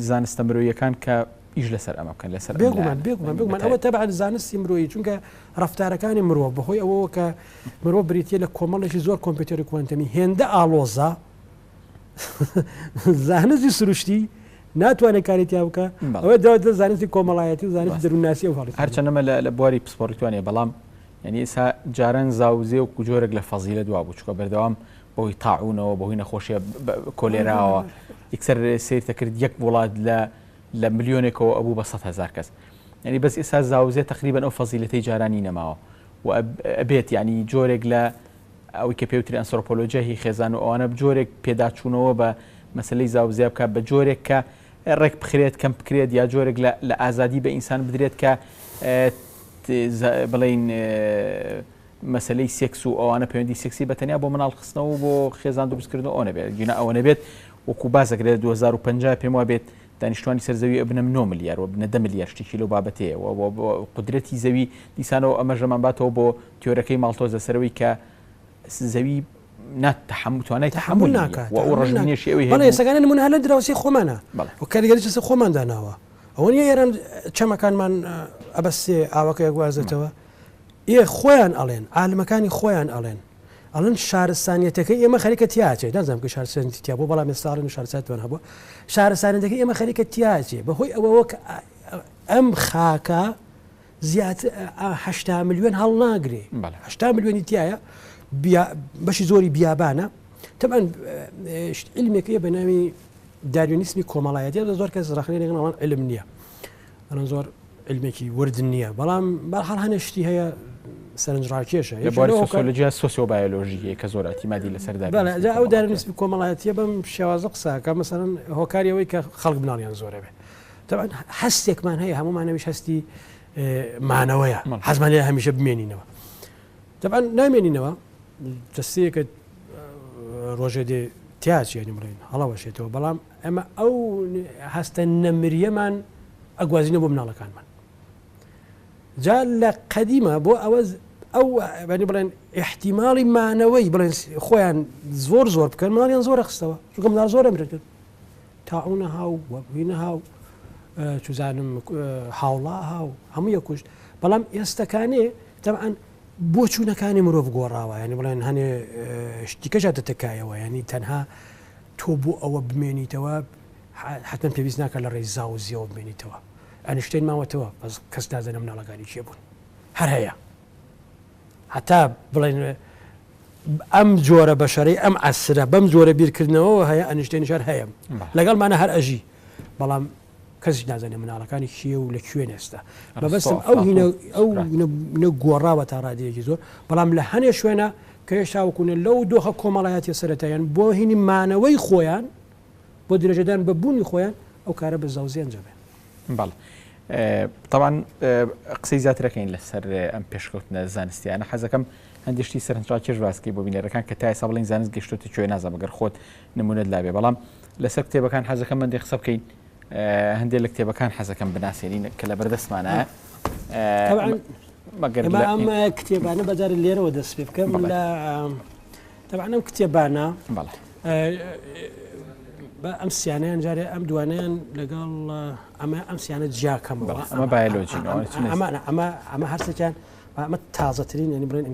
زانستە مرۆیەکان کە ئیش لەسەر ئەمە بکەن لەسەر
بێگومان ئەوە تەبع زانستی مرۆیی چونکە ڕفتارەکانی مرۆڤ بەهۆی ئەوەوە کە مرۆڤ بریتە لە کۆمەڵێکی زۆر کۆمپیوتەری کوانتەمی هێندە ئاڵۆزە زانستی سروشتی ناتوانێت کارێتیا بکە ئەوە داوەتە زانستی کۆمەڵایەتی و زانستی دەرووناسی و
هەرچەندەمە لە بواری پسپۆڕیتوانێ بەڵام یعنی ئێستا جاران زاوزێ و جۆرێک لە فەزیلە دوا بوو چکە بەردەوام بەهۆی تاعونەوە بەهۆی نەخۆشیە کۆلێراوە یەکسەر سیر دەکرد یەک وڵات لە ملیۆنێکەوە ئەبوو بە 100,000 کەس یعنی بەس ئێستا زاوزێ تقریبا ئەو فەزیلەتەی جارانی نەماوە و ئەبێت ینی جۆرێک لە ئەوەی کە پێوتری ئەنسۆرۆپۆلۆژیای خێزان و ئەوانە بجۆرێک پێداچوونەوە بە مەسلەی زاوزێ بکە بە جۆرێک کە ڕێک بخرێت کەم بکرێت یا جۆرێک لە ئازادی بە ئینسان بدرێت کە بڵین مەسلەی سێکس و ئەوانە پەیوەندی سێکسی بەتەنیا بۆ مناڵ خستنەوە بۆ خێزان دروستکردنەوە ئەو نەبێت گینا ئەوە نەبێت وەکو بازەکرێت 2050 پێم وابێت دانیشتوانی سەرزەوی بنە 9 ملیار و بنە 10 ملیار شتێکی لەو بابەتەیە و قدرەتی زەوی دیسانەوە ئەمەژەمان باتەوە بۆ تیۆرەکەی ماڵتۆزە سەرەوەی کە زەوی توانای تحمل ناکات و ئەو ڕژنێشی ئەوی هەیە
ئێستاکانە نمونە هەلە دراوسی خۆمانە و کاریگەری چ خۆمان داناوە ئەوە نیە ئێران چەمەکانمان ئەبەستێ ئاوەکە یەکوازێتەوە خۆیان ئەڵێن عالمەکانی خۆیان ئەڵێن شارستانیەتەکەی ئێمە خەریکە تیاچێت نازانم کە شارستانیەتی تیا بۆ بەڵام ئێستاڵێن شارستانیەتوان هەبووە شارستانیەتەکەی ئێمە خەریکە تیاچێ بەهۆی ئەوەوە کە ئەم خاکە زیاتر 80 ملیۆن هەڵ ناگرێ 80 ملیۆنی تایە بەشی زۆری بیابانە تەبەن علمێکە بە ناوی داروینیسمی کۆمەڵایەتی زۆر کەس ڕاخنێنێکڵان علم نییە ئەڵەن زۆر علمێکی ورد نییە بەڵام بەحاڵ هەنشتی هەیە سەرنجڕاکێشە
لە بۆری سۆسیۆلۆژیا سۆسیۆبایۆلۆژیە کە زۆر ئەتیمادی لەسەر
جا ئەو دارنسبی کۆمەڵایەتیە بەم شێوازە قساکە مەسەرەن هۆکاریەوەی کە خەڵک بناڵیان زۆرە بێ طبعا هەستێکمان هەیە هەمومانەویش هەستی مانەوەیە حەزمان لێ هەمیشە بمێنینەوە طبعا نامێنینەوە دەستەیەکە ڕۆژێ دێ تیاچیانی بڵین هەڵەوەشێتەوە بەڵام ئەمە ئەو هەستە نەمریەمان ئەگوازینە بۆ مناڵەکانمان جا لە قەدیمە بۆ ئەوە ئەو بەنی بڵێن احتیماڵی مانەوەی بڵێن خۆیان زۆر بکەن ماڵیان زۆرە خستەوە چونکە مناڵ زۆرە مرێت تاعونە هاو وەبووینە هاو چزانم هاوڵا هاو هەموو یەکوشت بەڵام ئێستەکانێ تەبعاً بۆ چوونەکانی مرۆڤ گۆڕاوە ینی بڵێن هەنێ شتیکەشە دەتەکایەوە ینی تەنها تۆ بۆ ئەوە بمێنیتەوە حتمما پێویست ناکە لە ڕێی زاو زیەوە بمێنیتەوە ئەنیشتین ماوەتەوە بەس کەس نازانە مناڵەکانی چێ بوون هەر هەیە هەتا بڵێن ئەم جۆرە بەشەرەی ئەم عەسرە بەم جۆرە بیرکردنەوە هەیە ئەنیشتین شار هەیە لەگەڵمانە هەر ئەژی بەڵام کەسی نازانێ مناڵەکانی کیە و لە کوێ نێستا بەبەستم ئەو گۆڕاوە تا ڕادەیەکی زۆر بەڵام لە هەنێ شوێنە کە هێشتاوەکوونە لەو دۆخە کۆمەڵایەتی سەرەتایان بۆ هینی مانەوەی خۆیان بۆ درێژەدان بە بوونی خۆیان ئەو کارە بە زاوزێن جەبێ
بەڵێ طبعا قسەی زیاترەکەین لەسەر ئەم پێشکەوتنە زانستیانە حەزەکەم هەندێشتی سەرنجڕاکێش باسکەی بۆ بینەرەکان کە تا ئێستا بڵین زانست گەشتوتە کوێ نازانم ئەگەر خۆت نمونەت لابێ بەڵام لەسەر کتێبەکان حەزەکەم هەندێک قسە بکەین هەندێک لە کتێبەکان حەزەکەم بناسیێنین کە لە بەردەستمانە
ئەم کتێبانە بەجارە لێرەوە دەست پێ بکەم لە طبعا ئەم کتێبانە ئەم سیانیان جارێ ئەم دوانیان لەگەڵ ئەم سیانە جیاکەمەوە
ئەمە بایۆلۆجی
ئەمە هەرسێکیان ئەمە تازەترین ینی بڵێن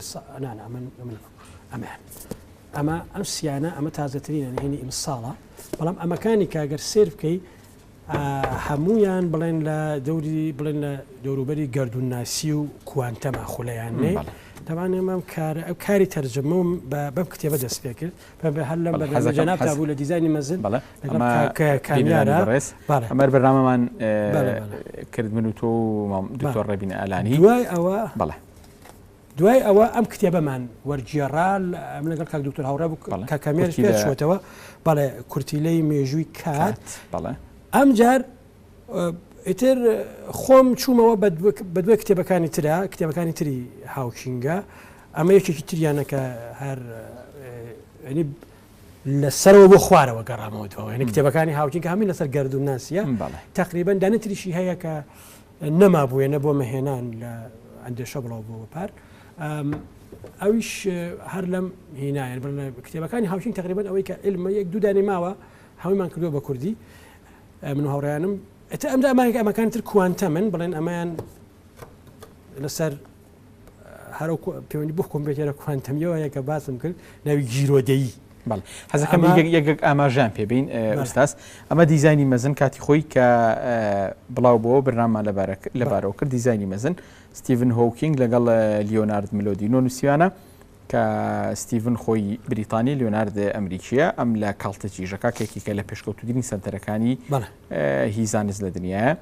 ئەمە ئەم سیانە ئەمە تازەترین هێنی ئیمساڵە بەڵام ئەمەکانی کاگەر سێر بکەی هەمویان بڵێن لە دەوری بڵێن لە دەوروبەری گەردوونناسی و کوانتەما خولەیانێ طبعا ئەم کاری تەرجەمە بەم کتێبە دەست پێ کرد هەر لەم بەجەناب تابوو لە دیزانی مەزن کامیارە
ئەمەر بەرنامەمان کرد من و تۆ دکتۆر ڕەبین ئالانی
دوای ئەوە ئەم کتێبەمان وەرگێڕا ئەم لەگەڵ کاک دکتۆر هاوڕا بوو کە کامیار پێچوەتەوە بەڵێ کورتیلەی مێژووی کات ئەم جار ئیتر خۆم چوومەوە بە دوای کتێبەکانی ترا کتێبەکانی تری هاوکینگە ئەمە یەکێکی تریانەکە هەر لەسەرەوە بۆ خوارەوە گەڕامەوەەوە ینی کتێبەکانی هاوکینگە هەمی لەسەر گەردوونناسیە تقریبەن دانەتریشی هەیە کە نەما بووێنە بۆ مەهێنان لە ئەندێشە بڵاو بۆ پار ئەویش هەر لەم هینایە کتێبەکانی هاوکینگ تقریبەن ئەوەی کە علمە یەک دوو دانێ ماوە هەموویمان کردووە بە کوردی من و هاوڕێیانم ئەمدا ئەمەکان تر کوانتەمن بڵێن ئەمایان لەسەر هەرو پەیوەندی بۆ کۆمپیوتەرە کوانتەمیەوە یەکە باسم کرد ناوی گیرۆدەیی
حەزەکەم یەک ئاماژیان پێبین ئوستاس ئەمە دیزایانی مەزن کاتی خۆی کە بڵاو بۆ بەرنامە لەبارەوە کرد دیزایانی مەزن ستیڤن هۆکینگ لەگەڵ لیۆنارد ملۆدینۆ نووسیوانە کە ستیڤن خۆی بریتانی لیۆنارد ئەمریکیە ئەم لە کاڵتە چیژەکە کێکیکە لە پێشکەوتوترین سەنتەرەکانی هیزانست لە دنیاە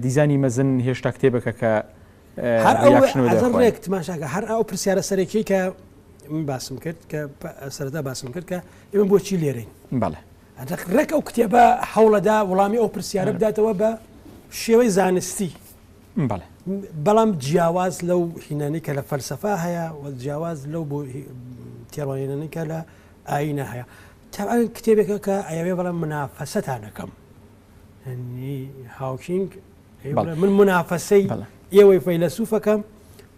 دیزایانی مەزن هێشتا کتێبەکە کە
ڕێک تماشاکە هەر ئەو پرسیارە سەرەکی کە باسم کرد کە سەرەتا باسم کرد کە ئێمە بۆچی لێرەین ڕێک ئەو کتێبە هەوڵەدا وەڵامی ئەو پرسیارە بداتەوە بە شێوەی زانستی بەڵام جیاواز لەو هینانی کە لە فەلسەفا هەیە و جیاواز لەو بۆ تێڕوانینانی کە لە ئاینە هەیە تاوان کتێبێکە کە ئەوێ بەڵام منافەسەتانەکەم هاوکینگ من منافەسەی ئێوەی فەیلسوفەکەم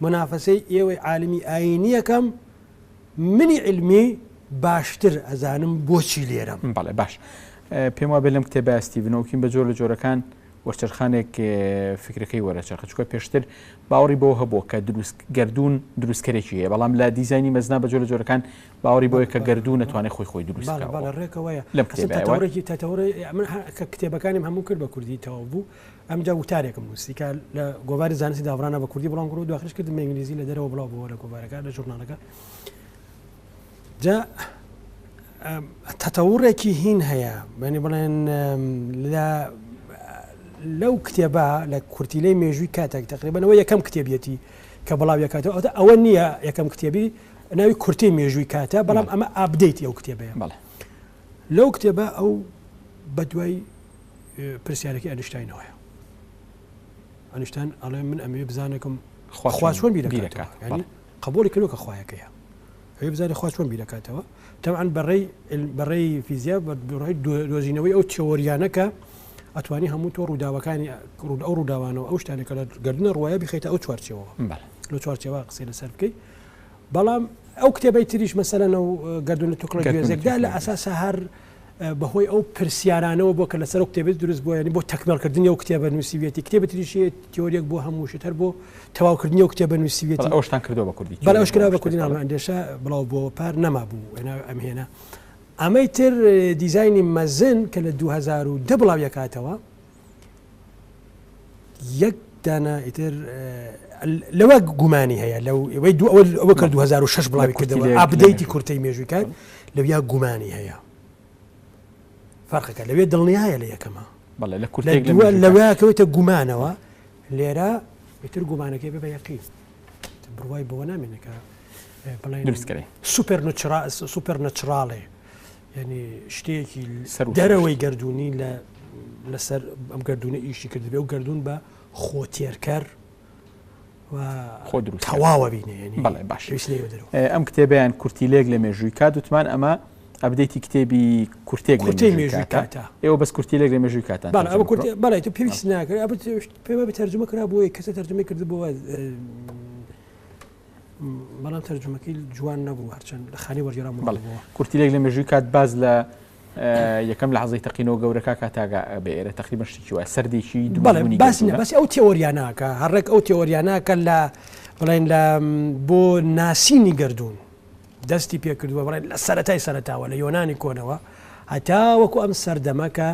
منافەسەی ئێوەی عالمی ئاینیەکەم منی علمی باشتر ئەزانم بۆچی لێرەم
بەڵێ باش پێم وابێ لەم کتێبە ستیڤن هۆکینگ بە جۆر لە جۆرەکان وەرچەرخانێک فکرەکەی وەرەچەرخە چکە پێشتر باوەڕی بۆ هەبوو کە گردون دروستکەرێکی هەیە بەڵام لە دیزایانی مەزنا بە جۆر لە جۆرەکان باوەڕی بۆیە کە گردون نەتوانێت خۆی دروستکە
ڕێکەوەیە
لەم کتێبەوەی
من کە کتێبەکانیم هەموو کرد بە کوردی تەواو بوو ئەمجا وتارێکم نووسی کە لە گۆڤاری زانستی داڕانە بە کوردی بڵام کرد داخلش کردم ئینگلیزی لە دەرەوە بڵاو بۆ لە گۆڤارەکە لە ژورنالەکە جا تەتەوڕێکی هین هەیە بەنی بڵێن لەو کتێبە لە کورتیلەی مێژووی کاتێک تقریبانەوە یەکەم کتێبیەتی کە بەڵاو یەکاتەوە ئەوە نییە یەکەم کتێبی ناوی کورتی مێژووی کاتە بەڵام ئەمە ئابدەیتی ئەو کتێبەیە لەو کتێبە ئەو بەدوای پرسیارەکەی ئەنیشتاینەوەیە ئەنیشتان ئەڵێ من ئەمێ بزانێکم خوا چۆن بیرەکاتەوە ینی قبولی کردو کە خوایەکەیە ئەوێ بزانێت خوا چۆن بیرەکاتەوە تەمەعاً بەڕێی فیزیا بەڕێی دۆزینەوەی ئەو تێۆریانەکە ئەتوانی هەموو تۆ ڕووداوەکانی ئەو ڕووداوانەوە ئەو شتانێکە لە گردنە ڕواایە بخیتە ئەو چوارچەوە لە چوارچەوە قسەی لەسەر بکەیت بەڵام ئەو کتێبەی تریش مەسەلەن ئەو گردونە توکڵە گوێزێکدا لە ئەساسە هەر بەهۆی ئەو پرسیارانەوە بۆ کە لەسەر ئەو کتێبێت دروست بووە ینی بۆ تەکمیلکردنی ئەو کتێبە نووسیوێتی کتێبە تریشی تیۆریەک بۆ هەمووشت هەر بۆ تەواوکردنی ئەو کتێبە نووسیوێتی
ئەوشتان کردو بە کوردی
بەڵێ ئەوش کرا بە کوردی ئەندێشە بڵاو بۆ پار نەما بوو ئەم هێنا ئەمەی تر دیزایانی مەزن کە لە 2010 بڵاو یەکاتەوە یەک دانە ئیتر لەوە گومانی هەیە ئەوە کە 2006 بڵاوی کردەوە ئابدەیتی کورتەی مێژووی کات لەویا گومانی هەیە فەرقەکە لەوێ دڵنیایە لە یەکەمە لەوەکەوێتە گومانەوە لێرە ئیتر گومانەکەی بە یەقین بڕوای بەوە نامێنەکە بڵێن سوپەر نەچراڵێ یعنی شتێکی دەرەوەی گردردونی لەسەر ئەم گردونە ئیشی کردبێ و گردون بە خۆتێرکەر تەواوە بینێ
باش ئەم کتێبیان کورتیلێک لە مێژووی کات وتمان ئەمە ئەبدەیتی کتێبی کورتێک لە مێژووی کاتە ئێوە بەس کورتیلێک لە مێژووی کاتان
بەڵێ تو پێویست ناکرێت پێمە بتەرجمە کرا بۆی کەسە تەرجمەی کردبەوە بەڵام تەرجمەکەی جوان نەبوو هەرچەند لە خانی وەرگێرا
کورتیلێک لە مێژووی کات باز لە یەکەم لە حەزەی تەقینەوە گەورەکە کاتاگە بێرە تقریبا شتێکی وایە سەردێکی دوبڵێ
باسی ئەو تێۆریاناکە هەڕێک ئەو تێۆریاناکە لە بڵێن لە بۆ ناسینی گردون دەستی پێکردووە بڵێن لە سەرەتاوە لە یۆنانی کۆنەوە هەتا وەکو ئەم سەردەمەکە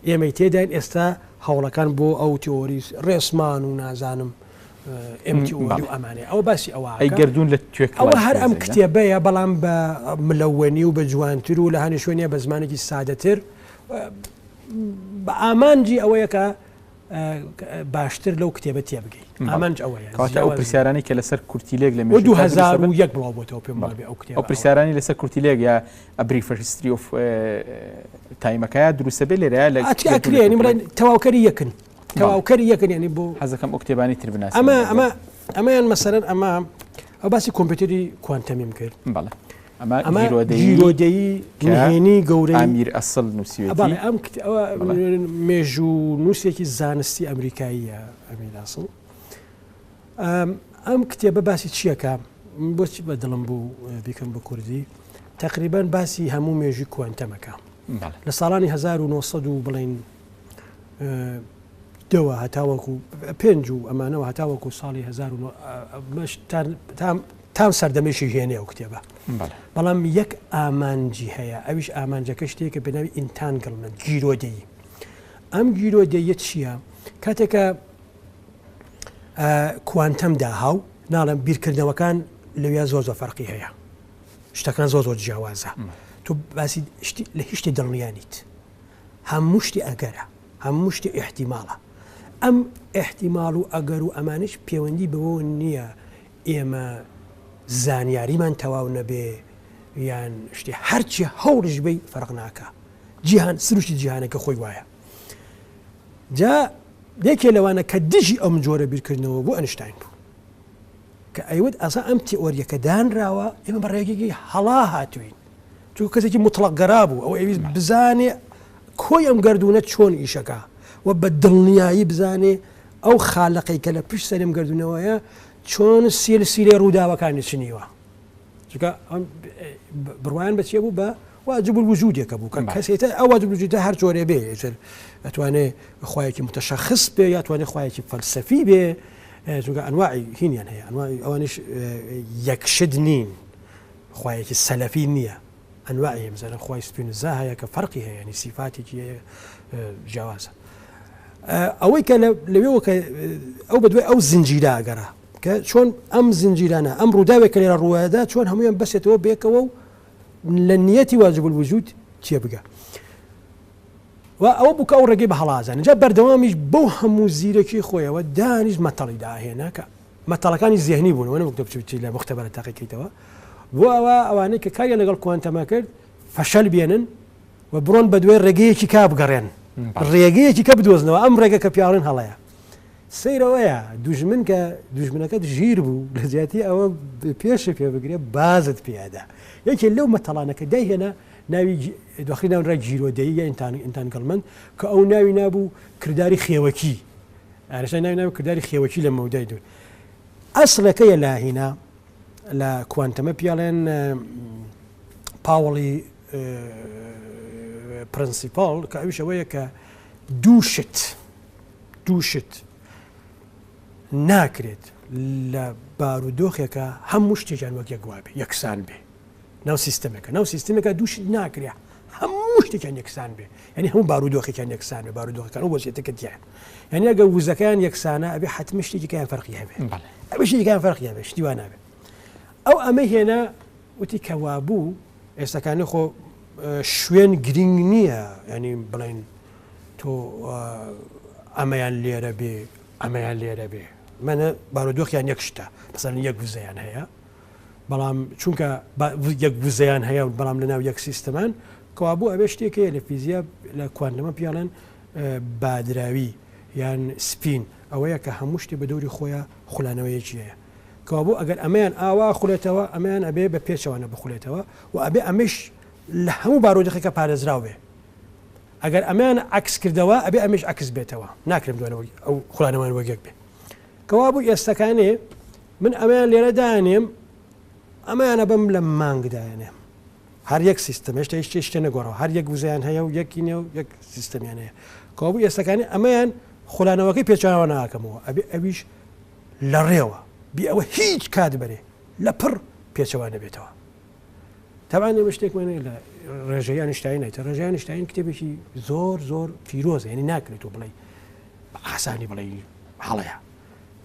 ئێمەی تێداین ئێستا هەوڵەکان بۆ ئەو تیۆری ڕێسمان و نازانم ئەمتیۆری و ئەمانێ ئەو باسی ئەوە
گردون لە
ئەوە هەر ئەم کتێبەیە بەڵام بە ملەوەنی و بە جوانتر و لە هەنی شوێنە بە زمانێکی سادەتر بە ئامانجی ئەوەیە کە باشتر لەو کتێبە تێبگەیت ئامانج ئەوەیە
ئەو پرسیارانی کە لەسەر کورتیلێک لە
2001 بڵاو بۆتەوە پێم وابێ ئەو کتێب
ئەو پرسیارانی لەسەر کورتیلێک یا ئەبریفەر هیستری ئۆف تایمەکەیە دروستە بێ لێرە لە
ئەکرێنی بڵێن تەواوکەری یەکن تەواوکەری یەکن ینی بۆ
حەزەکەم ئەو کتێبانی تر بناسی
ئەمەیان مەسەرەن ئەو باسی کۆمپیوتەری کوانتەمیم کرد
بەڵێ ئەمە
جیرۆدەیی نهێنی گەورەی
ئامیر ئەسڵ نووسیوێتی
ئەم مێژوو نووسێکی زانستی ئەمریکاییە ئەمیر ئەسڵ ئەم کتێبە باسی چیەکە بۆچی بە دڵم بوو بیکەم بە کوردی تقریبان باسی هەموو مێژووی کوانتەمەکە لە ساڵانی 1900 بڵێن دەوە هەتاوەکو پێنج و ئەمانەوە هەتاوەکو ساڵی 1900 تام سەردەمێشی هێنێ و کتێبە بەڵام یەک ئامانجی هەیە ئەویش ئامانجەکە شتێکە بەناوی ئینتانگڵمنت گیرۆدەیی ئەم گیرۆدەیە چییە کاتێکە کوانتەم داهاو ناڵم بیرکردنەوەکان لەویا زۆر فەرقی هەیە شتەکان زۆر جیاوازە تو باسی لە هیچ شتێ دڵنیانیت هەموو شتی ئەگەرە هەموو شتی ئیحتیماڵە ئەم ئیحتیماڵ و ئەگەر و ئەمانش پەیوەندی بەوە نییە ئێمە زانیاریمان تەواو نەبێ یان شتی هەرچی هەوڵش بی فەرق ناکە جیهان سروشتی جیهانەکە خۆی وایە جا یەکێ لەوانە کە دژی ئەم جۆرە بیرکردنەوە بۆ ئەنیشتاین بوو کە ئەیوت ئەسا ئەم تیۆریەکە دانراوە ئێمە بەڕێگەی هەڵا هاتوین چون کەسێکی مطلق گەرا بوو ئەو ئەویست بزانێ کۆی ئەم گردونە چۆن ئیشەکە و بە دڵنیایی بزانێ ئەو خاڵقەی کە لە پشت سەرم گردونەوەیە چۆن سیلسیلێ ڕووداوەکانی چنیوە چونکە بڕوایان بەچێ بوو بە واجب الوجودێکە بوو کە کەسێتە ئەو واجب الوجودە هەر جۆرێ بێ ئەتوانێ خوایەکی متەشەخص بێ یا توانێ خوایەکی فەلسەفی بێ چونکە ئەنواعی هینیان هەیە ئەنواعی ئەوانش یەکشت نین خوایەکی سەلەفی نییە ئەنواعی مثلا خوای سپینزا هەیە کە فەرقی هەیە ینی سیفاتێکی جیاوازە ئەوەی کە لەوێەوە کە ئەو بەدوای ئەو زنجیرە ئەگەرە کە چۆن ئەم زنجیرانە ئەم ڕووداوێک کە لێرە ڕوایەدا چۆن هەمویان بەسێتەوە بێکەوە و لە نیەتی واجب الوجود تێبگە ئەوە بووکە ئەو ڕێگەی بە هەڵازانە جا بەردەوامیش بەو هەموو زیرەکی خۆیەوە دانیش مەتەڵی داهێنا کە مەتەڵەکانی زێهنی بوون وەنە وەک دەبچیت لە مختبەرە تاقیکەیتەوە بۆ ئەوانەی کە کاریان لەگەڵ کوانتەما کرد فەشەل بێنن و بڕۆن بە دوێ ڕێگەیەکی کا بگەڕێن ڕێگەیەکی کە بدۆزنەوە ئەم ڕێگە کە پیاڵێن هەڵەیە سەیرەوەیە دوژمن کە دوژمنەکەت ژیر بوو لە زیاتی ئەوە پێشە پێ بگرێ بازت پێدا یەکێ لەو مەتەڵانەکە دایهێنا ناوی داخلی ناو ڕای جیرۆدەیی یا ئینتانگەڵمەند کە ئەو ناوی نابوو کردداری خێوەکی ئارشای ناوی کردداری خێوەکی لە مەودای دوور ئەسڵەکەیە لاهینا لە کوانتەمە پیاڵێن پاوەڵی پرنسیپال کە ئەویش ئەوەیە کە دووشت ناکرێت لە بارودۆخێکە هەموو شتێکیان وەک یەکوابێ یەکسان بێ ناو سیستمێکە دووشت ناکرێ هەموو شتێکیان یەکسان بێ ینی هەموو بارودۆخێکیان یەکسان بێ بارودۆخەکان و وەزیەتەکە دیان یعنی ئەگە وزەکان یەکسانە ئەبێ حتممە شتێکیان فەرقی هەبێ ئەوە شتێکیان فەرقی هەبێ شتی وان نابێ ئەو ئەمە هێنا وتی کەوابوو ئێستاکانی خۆ شوێن گرنگ نییە ینی بڵێن تۆ ئەمەیان لێرە بێ ئەمەیان لێرە بێ منە بارودۆخیان یەک شتە مثلا یەک وزەیان هەیە بەڵام چونکە یەک وزەیان هەیە و بەڵام لەناو یەک سیستەمان کەوابوو ئەوێ شتێکەیە لە فیزیا لە کوانتەمە پیاڵێن بادراوی یان سپین ئەوەیە کە هەموو شتێ بە دەوری خۆیان خولانەوەیەکی هەیە کەوابوو ئەگەر ئەمەیان ئاوا خوڵێتەوە ئەمەیان ئەبێ بە پێچەوانە بخولێتەوە و ئەبێ ئەمەش لە هەموو بارودۆخێکە پارێزراو بێ ئەگەر ئەمەیان عکس کردەوە ئەبێ ئەمەش عکس بێتەوە ناکرێت دوانەوە ئەو خولانەوەیان وەگەک بێ کەوابوو ئێستەکانێ من ئەمەیان لێرە دانێم ئەمەیانە بەم لە مانگدایانێ هەر یەک سیستم هێشتا شتێ نەگۆڕەوە هەر یەک وزیان هەیە و یەکینێ و یەک سیستەمیان هەیە کەوابوو ئێستەکانی ئەمەیان خولانەوەکەی پێچانەوە ناکەمەوە ئەبێ ئەویش لە ڕێوە بی ئەوە هیچ کات بەرێ لە پڕ پێچەوانە بێتەوە تەبان ئێمە شتێکمانێ لە ڕێژەی ئاینشتاین نایتە ڕێژەی ئاینشتاین کتێبێکی زۆر فیرۆزە یعنی ناکرێت و بڵێ ئاسانی بڵێ هەڵەیە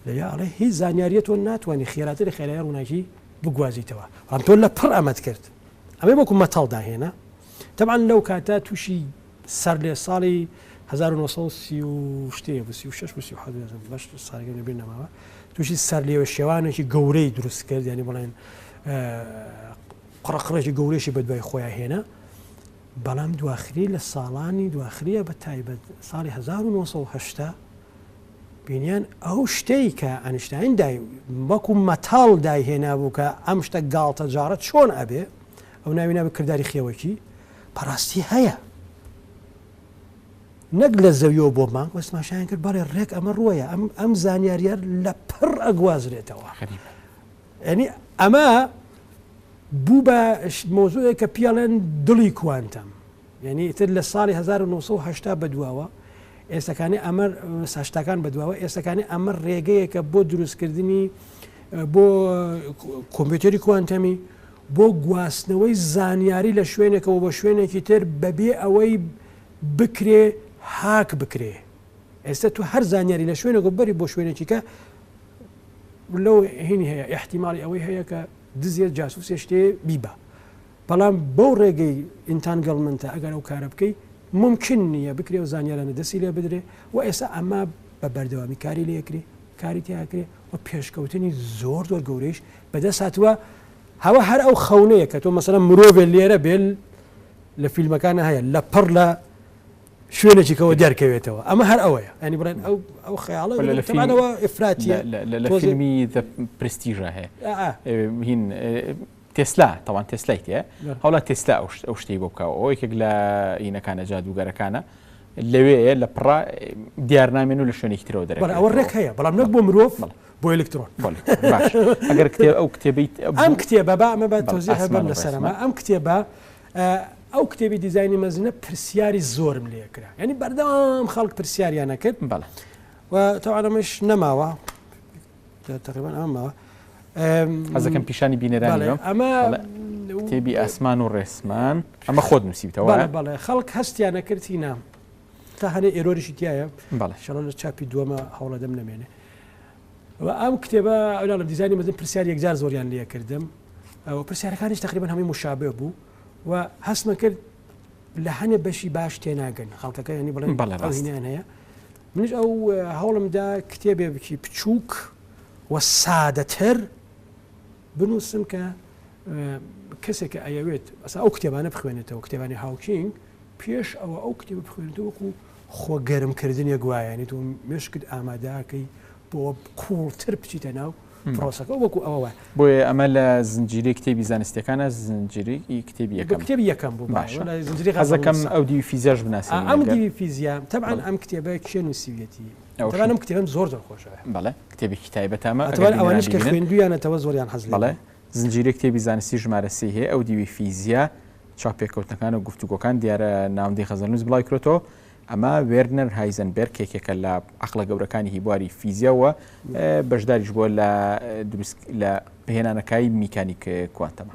لەیا ئەڵێ هیچ زانیاریە تۆ ناتوانانی خێراتر خێرای ڕووناکی بگوازیتەوە ئەم تۆ لە پڕ ئەمەد کرد ئەمێ وەکو مەتەڵ داهێنا تەبان لەو کاتە تووشی سەر لێ ساڵی 1936 ساڵێک لەبێ نەماوە تووشی سەر لێوە شێوانێکی گەورەی دروست کرد ینی بڵێن قڕقڕێکی گەورەشی بە دوای خۆیان هێنا بەڵام دواخری لە ساڵانی دواخریە بە تایبەت ساڵی 1970 بینیان ئەو شتەی کە ئەنیشتاین وەکو مەتاڵ داهێنا بوو کە ئەم شتە گاڵتە جارەت چۆن ئەبێ ئەو ناوی نابێ کردداری خێوەکی پەڕاستی هەیە نەک لە زەویەوە بۆ مانگ وەسماشیان کرد بەڵێ ڕێک ئەمە ڕۆیە ئەم زانیاریار لە پڕ ئەگوازرێتەوە ینی ئەمە بوو بە مۆزوعێک کە پیاڵێن دڵی کوانتەم یعنی تر لە ساڵی 1970 بەدواوە ئێستاکانی ئەمە ساشتاکان بەدواوە ئێستاکانی ئەمە ڕێگەیەکە بۆ دروستکردنی بۆ کۆمپیوتەری کوانتەمی بۆ گواستنەوەی زانیاری لە شوێنێکەوە بۆ شوێنێکی تر بەبێ ئەوەی بکرێ هاک بکرێ ئێستا تو هەر زانیاری لە شوێنێک بەری بۆ شوێنێکی کە لەو هینی هەیە احتیماڵی ئەوەی هەیە کە دزیێت جاسووسێ شتێ بیبە بەڵام بەو ڕێگەی ئینتانگەڵمنتە ئەگەر ئەو کارە بکەی ممکن نییە بکرێ و زانیارانە دەستی لێ بدرێ و ئێستا ئەمە بە بەردەوامی کاری لێکرێ کاری تیاکرێ و پێشکەوتنی زۆر گەورەیش بەدەست هاتووە هەوە هەر ئەو خەونەیە کە تۆ مەسەڵەن مرۆڤێ لێرە بێن لە فیلمەکانە هەیە لە پڕ لە شوێنێکی کەەوە دەرکەوێتەوە ئەمە هەر ئەوەیە ئەنی بڵێن ئەو خەیاڵەوە ئفراتیە
لە فیلمی پرستیژە هەیە هین تسلا طبعا تسلایتە هەوڵا تسلا ئەو شتەی بۆ بکەوە ئەوەیەکێک لە ئینەکانە جادوگەرەکانە لەوەیە لە پڕ دیارنامێن و لە شوێنێکی ترەوە دەرێت
ئەوە ڕێک هەیە بەڵام نەک بۆ مرۆڤ بۆ ئەلکترۆن
ئەگەر ئەو کتێبیت
ئەم کتێبە بە ئەمە بە تۆزیع هەبم لەسەرەمە ئەم کتێبە ئەو کتێبی دیزایانی مەزنە پرسیاری زۆرم لێکرا ینی بەردەوام خەڵک پرسیاریانە کرد
بەڵێ
و تەواانەمەش نەماوە تقریبان ئەماوە
حەزەکەم پیشانی بینەرانی
ئەمە
کتێبی ئاسمان و ڕێسمان ئەمە خۆت نووسیتەوە
بەڵێ خەڵک هەستیانە کردی نام تا هەنێ ئێرۆریشی تایە شەڵ لە چاپی دووەمە هەوڵە دەم نەمێنێ و ئەم کتێبە ئەولا لە دیزایانی مەزن پرسیار یەکجار زۆریان لێ کردم ئەو پرسیارەکانیش تقریبان هەمووی مشابه بوو و هەستمە کرد لە هەنێ بەشی باش تێناگەن خەڵکەکە ینی بڵێن هینیان هەیە منش ئەو هەوڵمدا کتێبێ بکی بچووک و سادەتر بنووسم کە کەسێکە ئەیەوێت ئەسا ئەو کتێبانە بخوێنێتەوە کتێبانی هاوکینگ پێش ئەوە ئەو کتێب بخوێنێتەوە وەکو خۆ گەرمکردنی گوایانی تو مشکت ئامادەکەی بۆ کوڵتر بچیتە ناو پرۆسەکە وەکو ئەوە
بۆیە ئەمە لە زنجیرەی کتێبی زانستیەکانە زنجیری کتێبی
کتێبی یەکەم بوو
حەزەکەم ئەو دیوی فیزیاش بناسیێن
ئەم دیوی فیزیا طبعاً ئەم کتێبە کێ نووسیویەتی طبعاً ئەم کتێبم زۆر خۆشە
بەڵێ کتێبێکی تایبەتامە
ئەوانش کە خوێندویانەتەوە زۆریان حەز
بەڵێ زنجیرە کتێبی زانستی ژمارە 3 هەیە ئەو دیوی فیزیا چاپێککەوتنەکان و گفتوگۆکان دیارە ناوندی خەزاننووس بڵاو کرێتەوە ئەمە وێرنەر هایزنبەرگ کێکێکە لە عەقڵە گەورەکانی هیبواری فیزیاوە بەشداریش بووە لە پێهێنانەکانی میکانیک کوانتەمە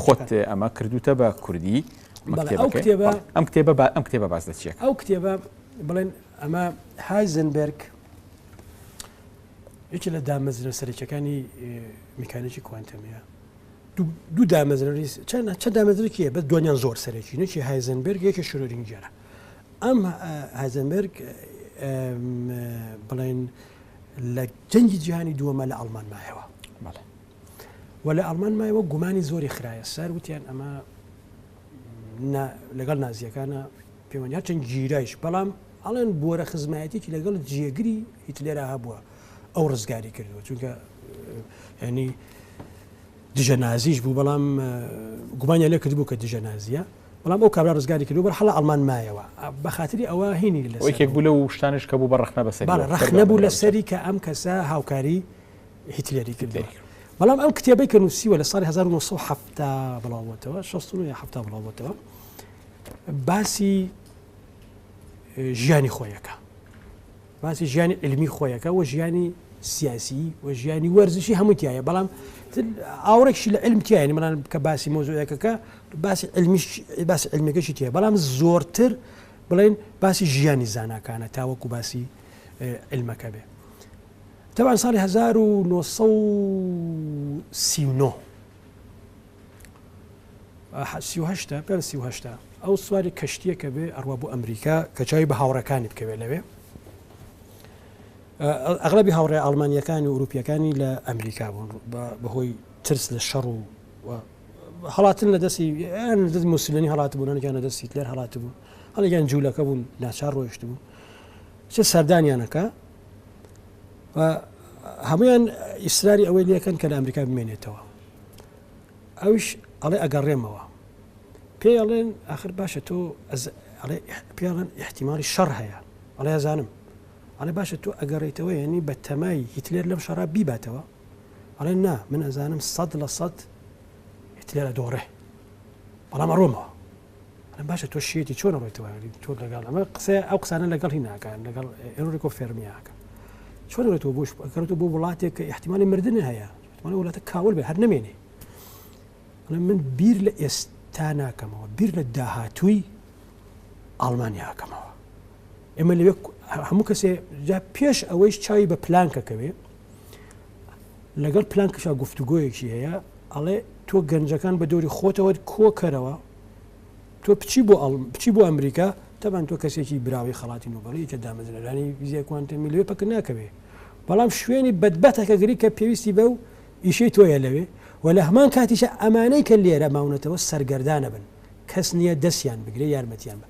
خۆت ئەمە کردوتە بە کوردی ئەم کتێبە باز دەچێت
ئەو کتێبە بڵێن ئەمە هایزنبەرگ یەکی لە دامەزرە سەرچەکانی میکانیکی کوانتەمیە دوو دامەزرەی چەند دامەزرێکیە بە دوانیان زۆر سەرێکی نەکی هایزنبەرگ یەکی شرۆدینگەرە ئەم هایزنبەرگ بڵێن لە جەنگی جیهانی دووەمە لە ئەڵمان مایەوە و لە ئەڵمان مایەوە گومانی زۆری خرایە سەر وتیان ئەمە لەگەڵ نازیەکانە پەیوەندی هەرچەند گیرایش بەڵام ئەڵێن بۆرە خزمایەتێکی لەگەڵ جێگری هیتلێرە هەبووە ئەو ڕزگاری کردووە چونکە ینی دژە نازیش بوو بەڵام گومانیان لێ کردبوو کە دژە نازیە بەڵام ئەو کابرا ڕزگاری کردو بەر هەڵە ئەڵمان مایەوە بە خاتری ئەوە هینی لە
یەکێک بوو لە شتانش کە بوو بە ڕەخنە بەسەر
ڕەخنە بوو لەسەری کە ئەم کەسە هاوکاری هیتلێری کردی بەڵام ئەم کتێبەی کە نووسیوە لە ساڵی 1970 بڵاوەتەوە 1970 بڵاوەتەوە باسی ژیانی خۆیەکە باسی ژیانی علمی خۆیەکە و ژیانی سیاسی و ژیانی وەرزشی هەموو تایە بەڵام ئاوڕێکشی لە علم تایە منان کە باسی مۆزوعەکەکە باسی علمیەکەشی تایە بەڵام زۆرتر بڵێن باسی ژیانی زاناکانە تاوەکو باسی علمەکە بێ طبعا ساڵی 1939 ئەو سواری کەشتیەکە بێ ئەڕوا بۆ ئەمریکا کە چاوی بە هاوڕەکانی بکەوێت لەوێ ئەغلبی هاوڕێ ئەڵمانیەکانی و ئوروپیەکانی لە ئەمریکا بوون بەهۆی ترس لە شەڕ و هەڵاتن لە دەستی موسولینی هەڵات بوونەکان لە دەستی هیتلەر هەڵات بوون هەڵێکیان جوولەکە بوون ناچار ڕۆیشت بوون چه سەردانیانەکە و هەمویان ئیسراری ئەوەی لەکەن کە لە ئەمریکا بمێنێتەوە ئەوش ئەڵێ ئەگەڕێمەوە پێڵێن ئاخر باشە تۆ پێڵێن احتیمالی شەڕ هەیە ئەڵێ ئەزانم ئەڵێ باشە تۆ ئەگەڕێیتەوە یعنی بە تەمای هیتلێر لەم شەڕا بیباتەوە ئەڵێ نا من ئەزانم 100% هیتلێرە دۆڕێ بەڵام ئەڕۆمەوە ئەڵێ باشە تۆ شێتی چۆن ڕۆیتەوە تۆ لەگەڵ ئەمە قسە ئەو قسانە لەگەڵ هی ناکەن لەگەڵ ئێنریکۆ فێرمیاکە چۆن ڕێتەوە بۆش ئەگەڕێتەوە بۆ وڵاتێک کە احتیمالی مردن هەیە احتیمالی وڵاتە کاول بێ هەر نەمێنێ من بیر لە ئێستا ناکەمەوە بیر لە داهاتووی ئەڵمانیا ئاکەمەوە ئێمە لەوێ هەموو کەسێ جا پێش ئەوەیش چاوی بە پلانکەکەوێ لەگەڵ پلانکەشا گفتوگۆیەکی هەیە ئەڵێ تۆ گەنجەکان بە دۆری خۆتەوە کۆکەرەوە تۆ بچی بۆ ئەمریکا تەبان تۆ کەسێکی براوی خەڵاتی نۆبەڵی کە دامەزرانی فیزیای کوانتەمی لەوێ پەکە ناکەوێ بەڵام شوێنی بەدبەتەکە گری کە پێویستی بە و ئیشەی تۆیە لەوێ و لە هەمان کاتیشە ئەمانەی کە لێرە ماونەتەوە سەرگەردانە بن کەس نییە دەستیان بگرێ یارمەتیان بە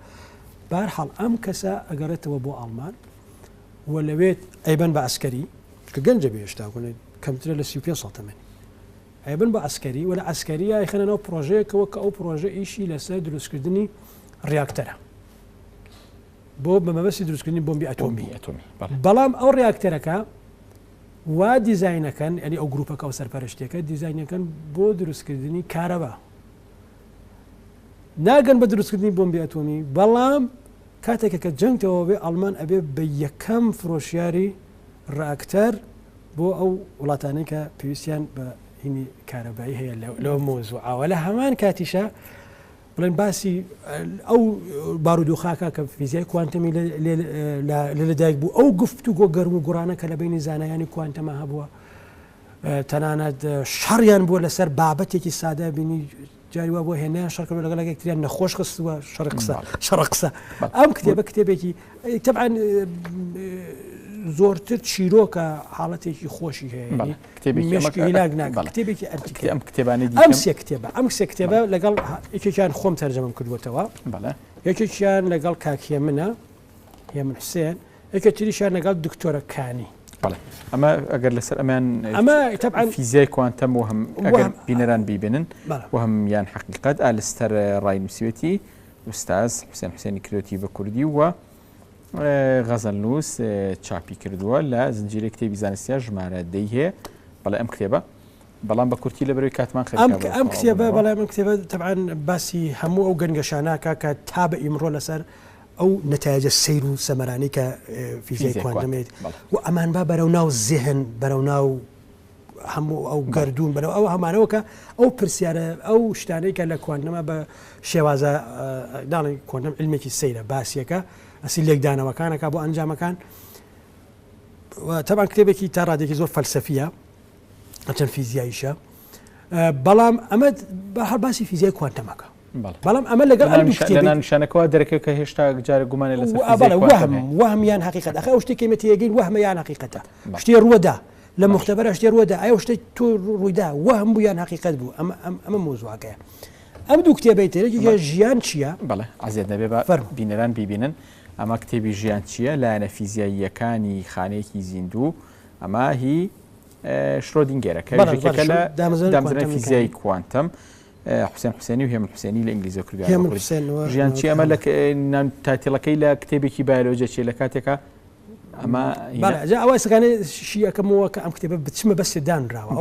بەهەرحاڵ ئەم کەسە ئەگەڕێتەوە بۆ ئەڵمان و لەوێت ئەیبەن بە ئەسکەری کە گەنجە بێشتا کۆنێت کەمترە لە 35 ساڵتەمەنی ئەیبەن بە ئەسکەری و لە ئەسکەریە خەنەوە پرۆژەیەکەوە کە ئەو پرۆژە ئیشی لەسەر دروستکردنی ڕیاکتەرە بۆ بەمەبەستی دروستکردنی بۆمبی ئەتۆمی بەڵام ئەو ڕیاکتەرەکە وا دیزاینەکەن ینی ئەو گروپەکە و سەرپەرشتێکە دیزاینەکەن بۆ دروستکردنی کارەبا ناگەن بە دروستکردنی بۆمبی ئەتۆمی بەڵام کاتێکە کە جەنگتەوە بێ ئەڵمان ئەبێ بە یەکەم فرۆشیاری ڕاکتەر بۆ ئەو وڵاتانەی کە پێویستیان بە هینی کارەبایی هەیە لەو مۆزوعاوە لە هەمان کاتیشە بڵێن باسی ئەو بارودۆخاکە کە فیزیای کوانتەمی لەدایک بوو ئەو گفتوگۆ گەرم و گوڕانە کە لە بینی زانایانی کوانتەمە هەبووە تەنانەت شەڕیان بووە لەسەر بابەتێکی سادە بینی جاری وا بۆ هێنا شەڕکردن لەگەڵ یەکتریان نەخۆش خستووە شەڕقسە ئەم کتێبە کتێبێکی تەبعاً زۆرتر چیرۆکە حاڵەتێکی خۆشی هەیە کتێبێکی
ئەم کتێبانی
ئەم سێ کتێبە لەگەڵ یەکێکیان خۆم تەرجەمەم کردوەتەوە یەکێکیان لەگەڵ کاکیە منە هێمن حوسێن یەکێتریشیان لەگەڵ دکتۆرە کانی
ئەمە ئەگەر لەسەر ئەمە فیزیای کوانتەم و هەم ئەگەر بینەران بیبێنن و هەم یان حقیقەت ئالستەر ڕای نووسیوەتی ئوستاز حوسێن حوسێنی کردوەتی بە کوردی وە غەزەل نووس چاپی کردووە لە زنجیرەی کتێبی زانستیە ژمارە 10 هەیە بەڵێ ئەم کتێبە بەڵام بە کورتی لە بەرەوەی کاتمان
ئەم کتێبە بەڵام ئەم کتێبە تەبعاً باسی هەموو ئەو گەنگەشاناکە کە تا بە ئیمڕۆ لەسەر ئەو نەتایجە سیر و سەمەرانی کە فیزیای کوانتەمێت و ئەمان با بەرەو ناو زیهن بەرەو ناو هەموو ئەو گردون بەرەو ئەو هەمانەوە کە ئەو پرسیارە ئەو شتانەی کە لە کوانتەمە بە شێوازە داڵی کوانتەم علمێکی سەیرە باسیەکە ئەسی لێکدانەوەکانەکە بۆ ئەنجامەکان تەبعاً کتێبێکی تا ڕادێکی زۆر فەلسەفیە چەند فیزیاییشە بەڵام ئەمە بەهەڵ باسی فیزیای کوانتەمەکە بەڵام ئەمە لەگەڵ
نیشانەکەەوە دەرەکەی کە هێشتا جارە گومانە لەسەر
وهمیان حقیقەت ئەخە ئەو شتێکی مەتێگەین وهمەیان حقیقەتە شتێ ڕووەدا لە مختبەرە شتێ ڕووەدا ئەو شتێک تۆ ڕوویدا وهم بوویان حقیقەت بوو ئەمە مۆزوعەکەیە ئەم دوو کتێبەی ترێکی ژیان چییە؟
بەڵێ عزیز نەبێ بینەران بیبینن ئەمە کتێبی ژیان چییە لایەنە فیزیاییەکانی خانەیەکی زیندوو ئەمە هی شرۆدینگەرەکە لە دامزرای فیزیای کوانتەم حوسێن حوسێنی و هێمن حوسێنی لە ئینگلیزی کردووە ژیان چی ئەمە لە تایتڵەکەی لە کتێبێکی بایۆلۆجیا چێ لە کاتێکە ئەمە
ئەوە سەکانێ شیەکەمەوە کە ئەم کتێبە بچمە بەسێ دانراوە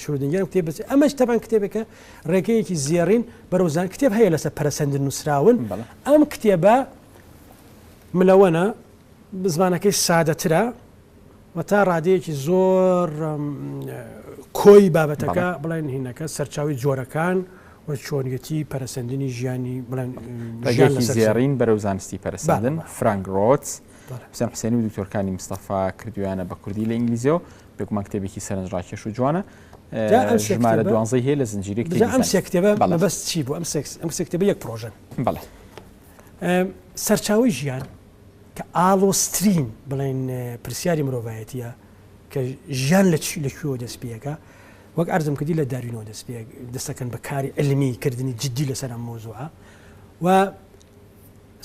شرۆدینگەر کتێب ئەمەش تەبان کتێبێکە ڕێگەیەکی زیێڕین بەرەوزان کتێب هەیە لەسەر پەرسەندن نووسراون ئەم کتێبە ملەوەنە زمانەکەی سادەترە و تا ڕادەیەکی زۆر کۆی بابەتەکە بڵێن هینەکە سەرچاوی جۆرەکان و چۆنیەتی پەرسەندنی ژیانی
بڵێن زیێڕین بەرەو زانستی پەرسەندن فرانک ڕۆتس حوسێن حوسێنی و دکتۆر مستەفا کردویانە بە کوردی لە ئینگلیزیەوە بێگومان کتێبێکی سەرنجڕاکێش و جوانە ژمارە 12 هەیە لە زنجیرەی
ئەم سێ کتێبە بەست چی بوو ئەم سێ کتێبە یەک پرۆژەن
بەڵێ
سەرچاوی ژیان کە ئاڵۆسترین بڵێن پرسیاری مرۆڤایەتیە کە ژیان لەکوێوە دەستپێکە وەک ئەرزم کردی لە داروینەوە دەستەکەن بە کاری علمی کردنی جددی لەسەر ئەم مۆزوعە و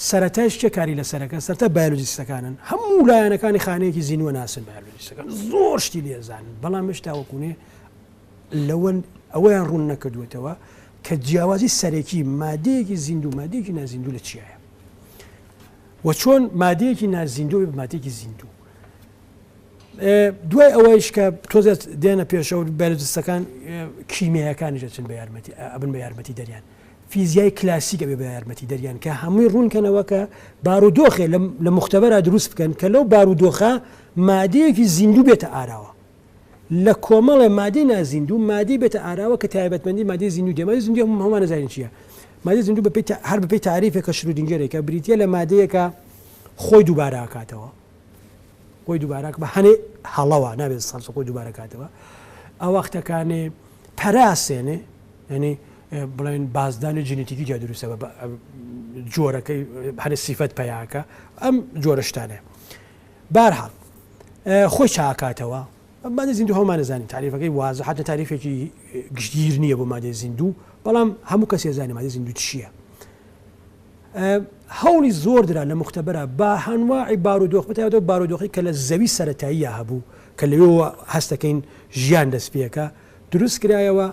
سەرەتای شتێ کاری لەسەرەکە سەرتا بایۆلۆجیستەکانن هەموو لایەنەکانی خانەیەکی زیینوە ناسن بایۆلۆجیستەکان زۆر شتی لێزانن بەڵام هێشتاوەکوونێ لەوەن ئەوەیان ڕوون نەکردوێتەوە کە جیاوازی سەرەکی مادەیەکی زیندوو مادەیەکی نازیندوو لە چیایە و چۆن مادەیەکی نازیندوو بە مادەیەکی زیندوو دوای ئەوەیش کە تۆزێت دێنە پێشەوە بایۆلۆجیستەکان کیمیایەکانی دەچن بە یارمەتی ئەبن بە یارمەتی دەریان فیزیای کلاسیکە بێ بە یارمەتی دەریان کە هەمووی ڕوونکەنەوە کە بارودۆخێ لە مختبەرە دروست بکەن کە لەو بارودۆخە مادەیەکی زیندوو بێتە ئاراوە لە کۆمەڵێ مادەی نازیندوو مادەی بێتە ئاراوە کە تایبەتمەندی مادەی زیندوو دێ مادەی زیندوو هەمومان نەزانین چییە مادەی زیندوو هەر بەپێی تاریفێکە شرودینگەرێکە بریتە لە مادەیەکە خۆی دووبارە ئاکاتەوە خۆی دووبارە بە هەنێ هەڵەوە نابێت سەرچ خۆی دووبارە کاتەوە ئەو وەختەکانێ پەراسێنێ یعنی بڵێن بازدانی جنێتیکی جا دروستە بە جۆرەکەی هەرێ سیفەت پەیاکە ئەم جۆرەشتانێ بارحاڵ خۆی چاکاتەوە مادە زیندوو هەومان نەزانین تاریفەکەی وازە حتى تاریفێکی گشتگیر نییە بۆ مادەی زیندوو بەڵام هەموو کەسێ زانێ مادەی زیندوو چییە هەوڵی زۆر درا لە مختبەرە با هەنواعی بارودۆخ بەتایبەتەوە بارودۆخی کە لە زەوی سەرەتاییە هەبوو کە لەوێەوە هەستەکەین ژیان دەست پێەکە دروست کرایەوە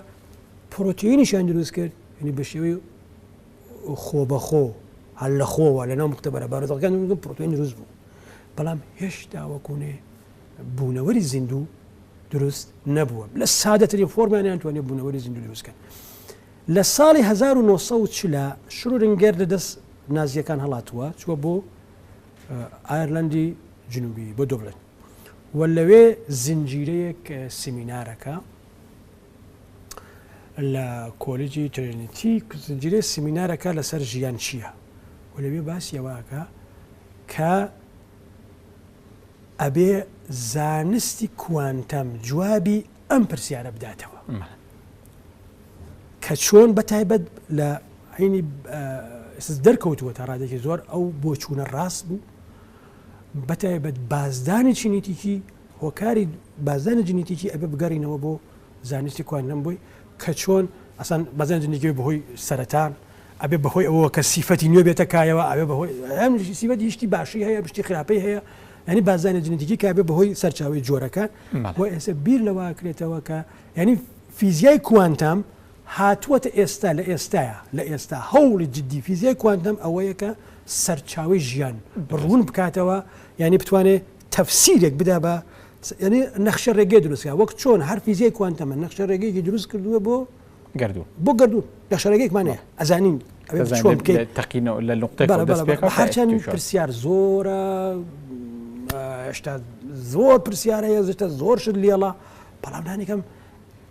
پرۆتئینیشیان دروست کرد یعنی بە شێوەی خۆ بەخۆ هەل لە خۆوە لەناو مختبەرە بارودۆخەکان پرۆتئین دروست بوو بەڵام هێشتا وەکوونێ بوونەوەری زیندوو دروست نەبووە لە سادەترین فۆرمیان توانێت بوونەوەری زیندوو دروستکەن لە ساڵی 1940 شرۆدینگەر لەدەست نازیەکان هەڵاتووە چووە بۆ ئایرلەندی جنوبی بۆ دۆبلن و لەوێ زنجیرەیەک سیمینارەکە لە کۆلیجی ترینیتی زنجیرەی سیمینارەکە لەسەر ژیان چییە و لەوێ باسیەوەکە کە ئەبێ زانستی کوانتەم جوابی ئەم پرسیارە بداتەوە کە کە چۆن بەتایبەت لە عینی دەرکەوتووە تا ڕادێکی زۆر ئەو بۆ چوونە ڕاست بوو بەتایبەت بازدانی جینێتیکی هۆکاری بازدانی جینێتیکی ئەبێ بگەڕینەوە بۆ زانستی کوانتم بووی کە چۆن ئەسان بازان جینێکی بەهۆی سەرەتان ئەبێ بەهۆی ئەوە کە سیفەتی نوێ بێتە کایەوە ئەبێ بەهۆی ئەم سیفەتی هیچی باشی هەیە پشتی خراپەی هەیە ینی بازانە جنێتیکی کە بێ بەهۆی سەرچاوی جۆرەکان و ئێستا بیر لەواکرێتەوە کە ینی فیزیای کوانتم هاتووەتە ئێستا لە ئێستاە لە ئێستا هەوڵی جددی فیزیای کوانتم ئەوەیە کە سەرچاوی ژیان ڕوون بکاتەوە ینی بتوانێت تەفسیرێک بدا بە ینی نەخشە ڕێگەی دروستکە وەک چۆن هەر فیزیای کوانتەمە نەخشە ڕێگەیەکی دروست کردووە بۆ گردوون نەخشە ڕێگەیەکمانەیە ئەزانین
تەقینەوە لە
هەرچەند پرسیار زۆرە هێشتا زۆر پرسیارەیە زشتە زۆر شت لێڵە بەڵام دانێکم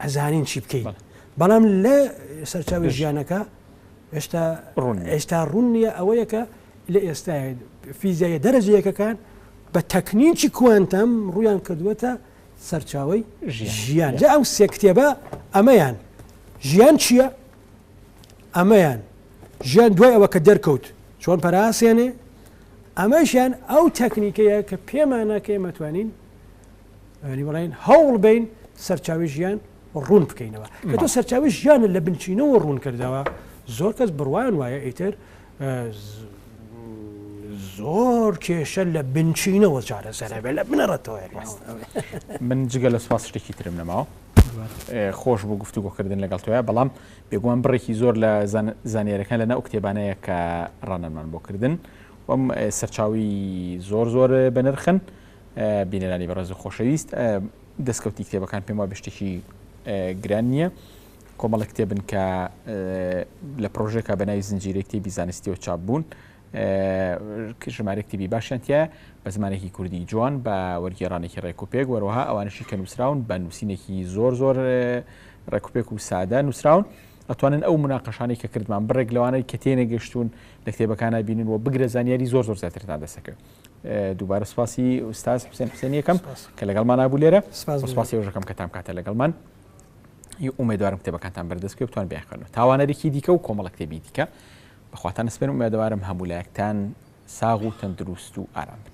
ئەزانین چی بکەین بەڵام لە سەرچاوی ژیانەکە هێشتا ڕوون نییە ئەوەیە کە لە ئێستا فیزیایە دەرەجەیەکەکان بە تەکنیکی کوانتم ڕویان کردووەتە سەرچاوی ژیان جا ئەو سێ کتێبە ئەمەیان ژیان چییە؟ ئەمەیان ژیان دوای ئەوە کە دەرکەوت چۆن پەراسێنێ ئەمەشیان ئەو تەکنیکەیە کە پێمانەکە مەتوانین بەڵین هەوڵ بین سەرچاوی ژیان ڕوون بکەینەوە کە تۆ سەرچاوی ژیانە لە بنچینەوە ڕوون کردەوە زۆر کەس بڕوایان وایە ئیتر زۆر کێشە لە بنچینەوە چارەسەرەبێ لە بنەڕەتەوە
من جگە لە سوپاس شتێکی ترم نەماوە خۆش بۆ گفتوگۆکردن لەگەڵ تۆیە بەڵام بێگومان بڕێکی زۆر لە زانیاریەکان لە ناو کتێبانەیە کە ڕانەمان بۆکردن وەم سەرچاوی زۆر بەنرخن بینەرانی بەڕێز و خۆشەویست دەستکەوتی کتێبەکان پێم وایە شتێکی گران نییە کۆمەڵە کتێبن کە لە پرۆژێکە بەناوی زنجیرەی کتێبی زانستیەوە چاپ بوون ژمارە کتێبی باشیانتیە بە زمانێکی کوردی جوان بە وەرگێڕانێکی ڕێکوپێک وەروەها ئەوانشی کە نووسراون بە نووسینێکی زۆر ڕێکوپێک و سادە نووسراون ئەتوانن ئەو مناقەشانەی کە کردمان بڕێک لەوانەی کە تێنە گەشتون لە کتێبەکانە بینن و بگرە زانیاری زۆر زیاترتان دەسەکە دووبارە سپاسی ئوستاز حوسێن حوسێنیەکەم کە لەگەڵمان نابوو لێرە سپاسی ڕۆژەکەم کە تام کاتە لەگەڵمان ئومێدوارم کتێبەکانتان بەردەستکە بتوان بیاخەنەوە تاوانەرێکی دیکە و کۆمەڵە کتێبی دیکە بەخواتان سپێن ئومێدوارم هەموو لایەکتان ساغ و تەندروست و ئارام بن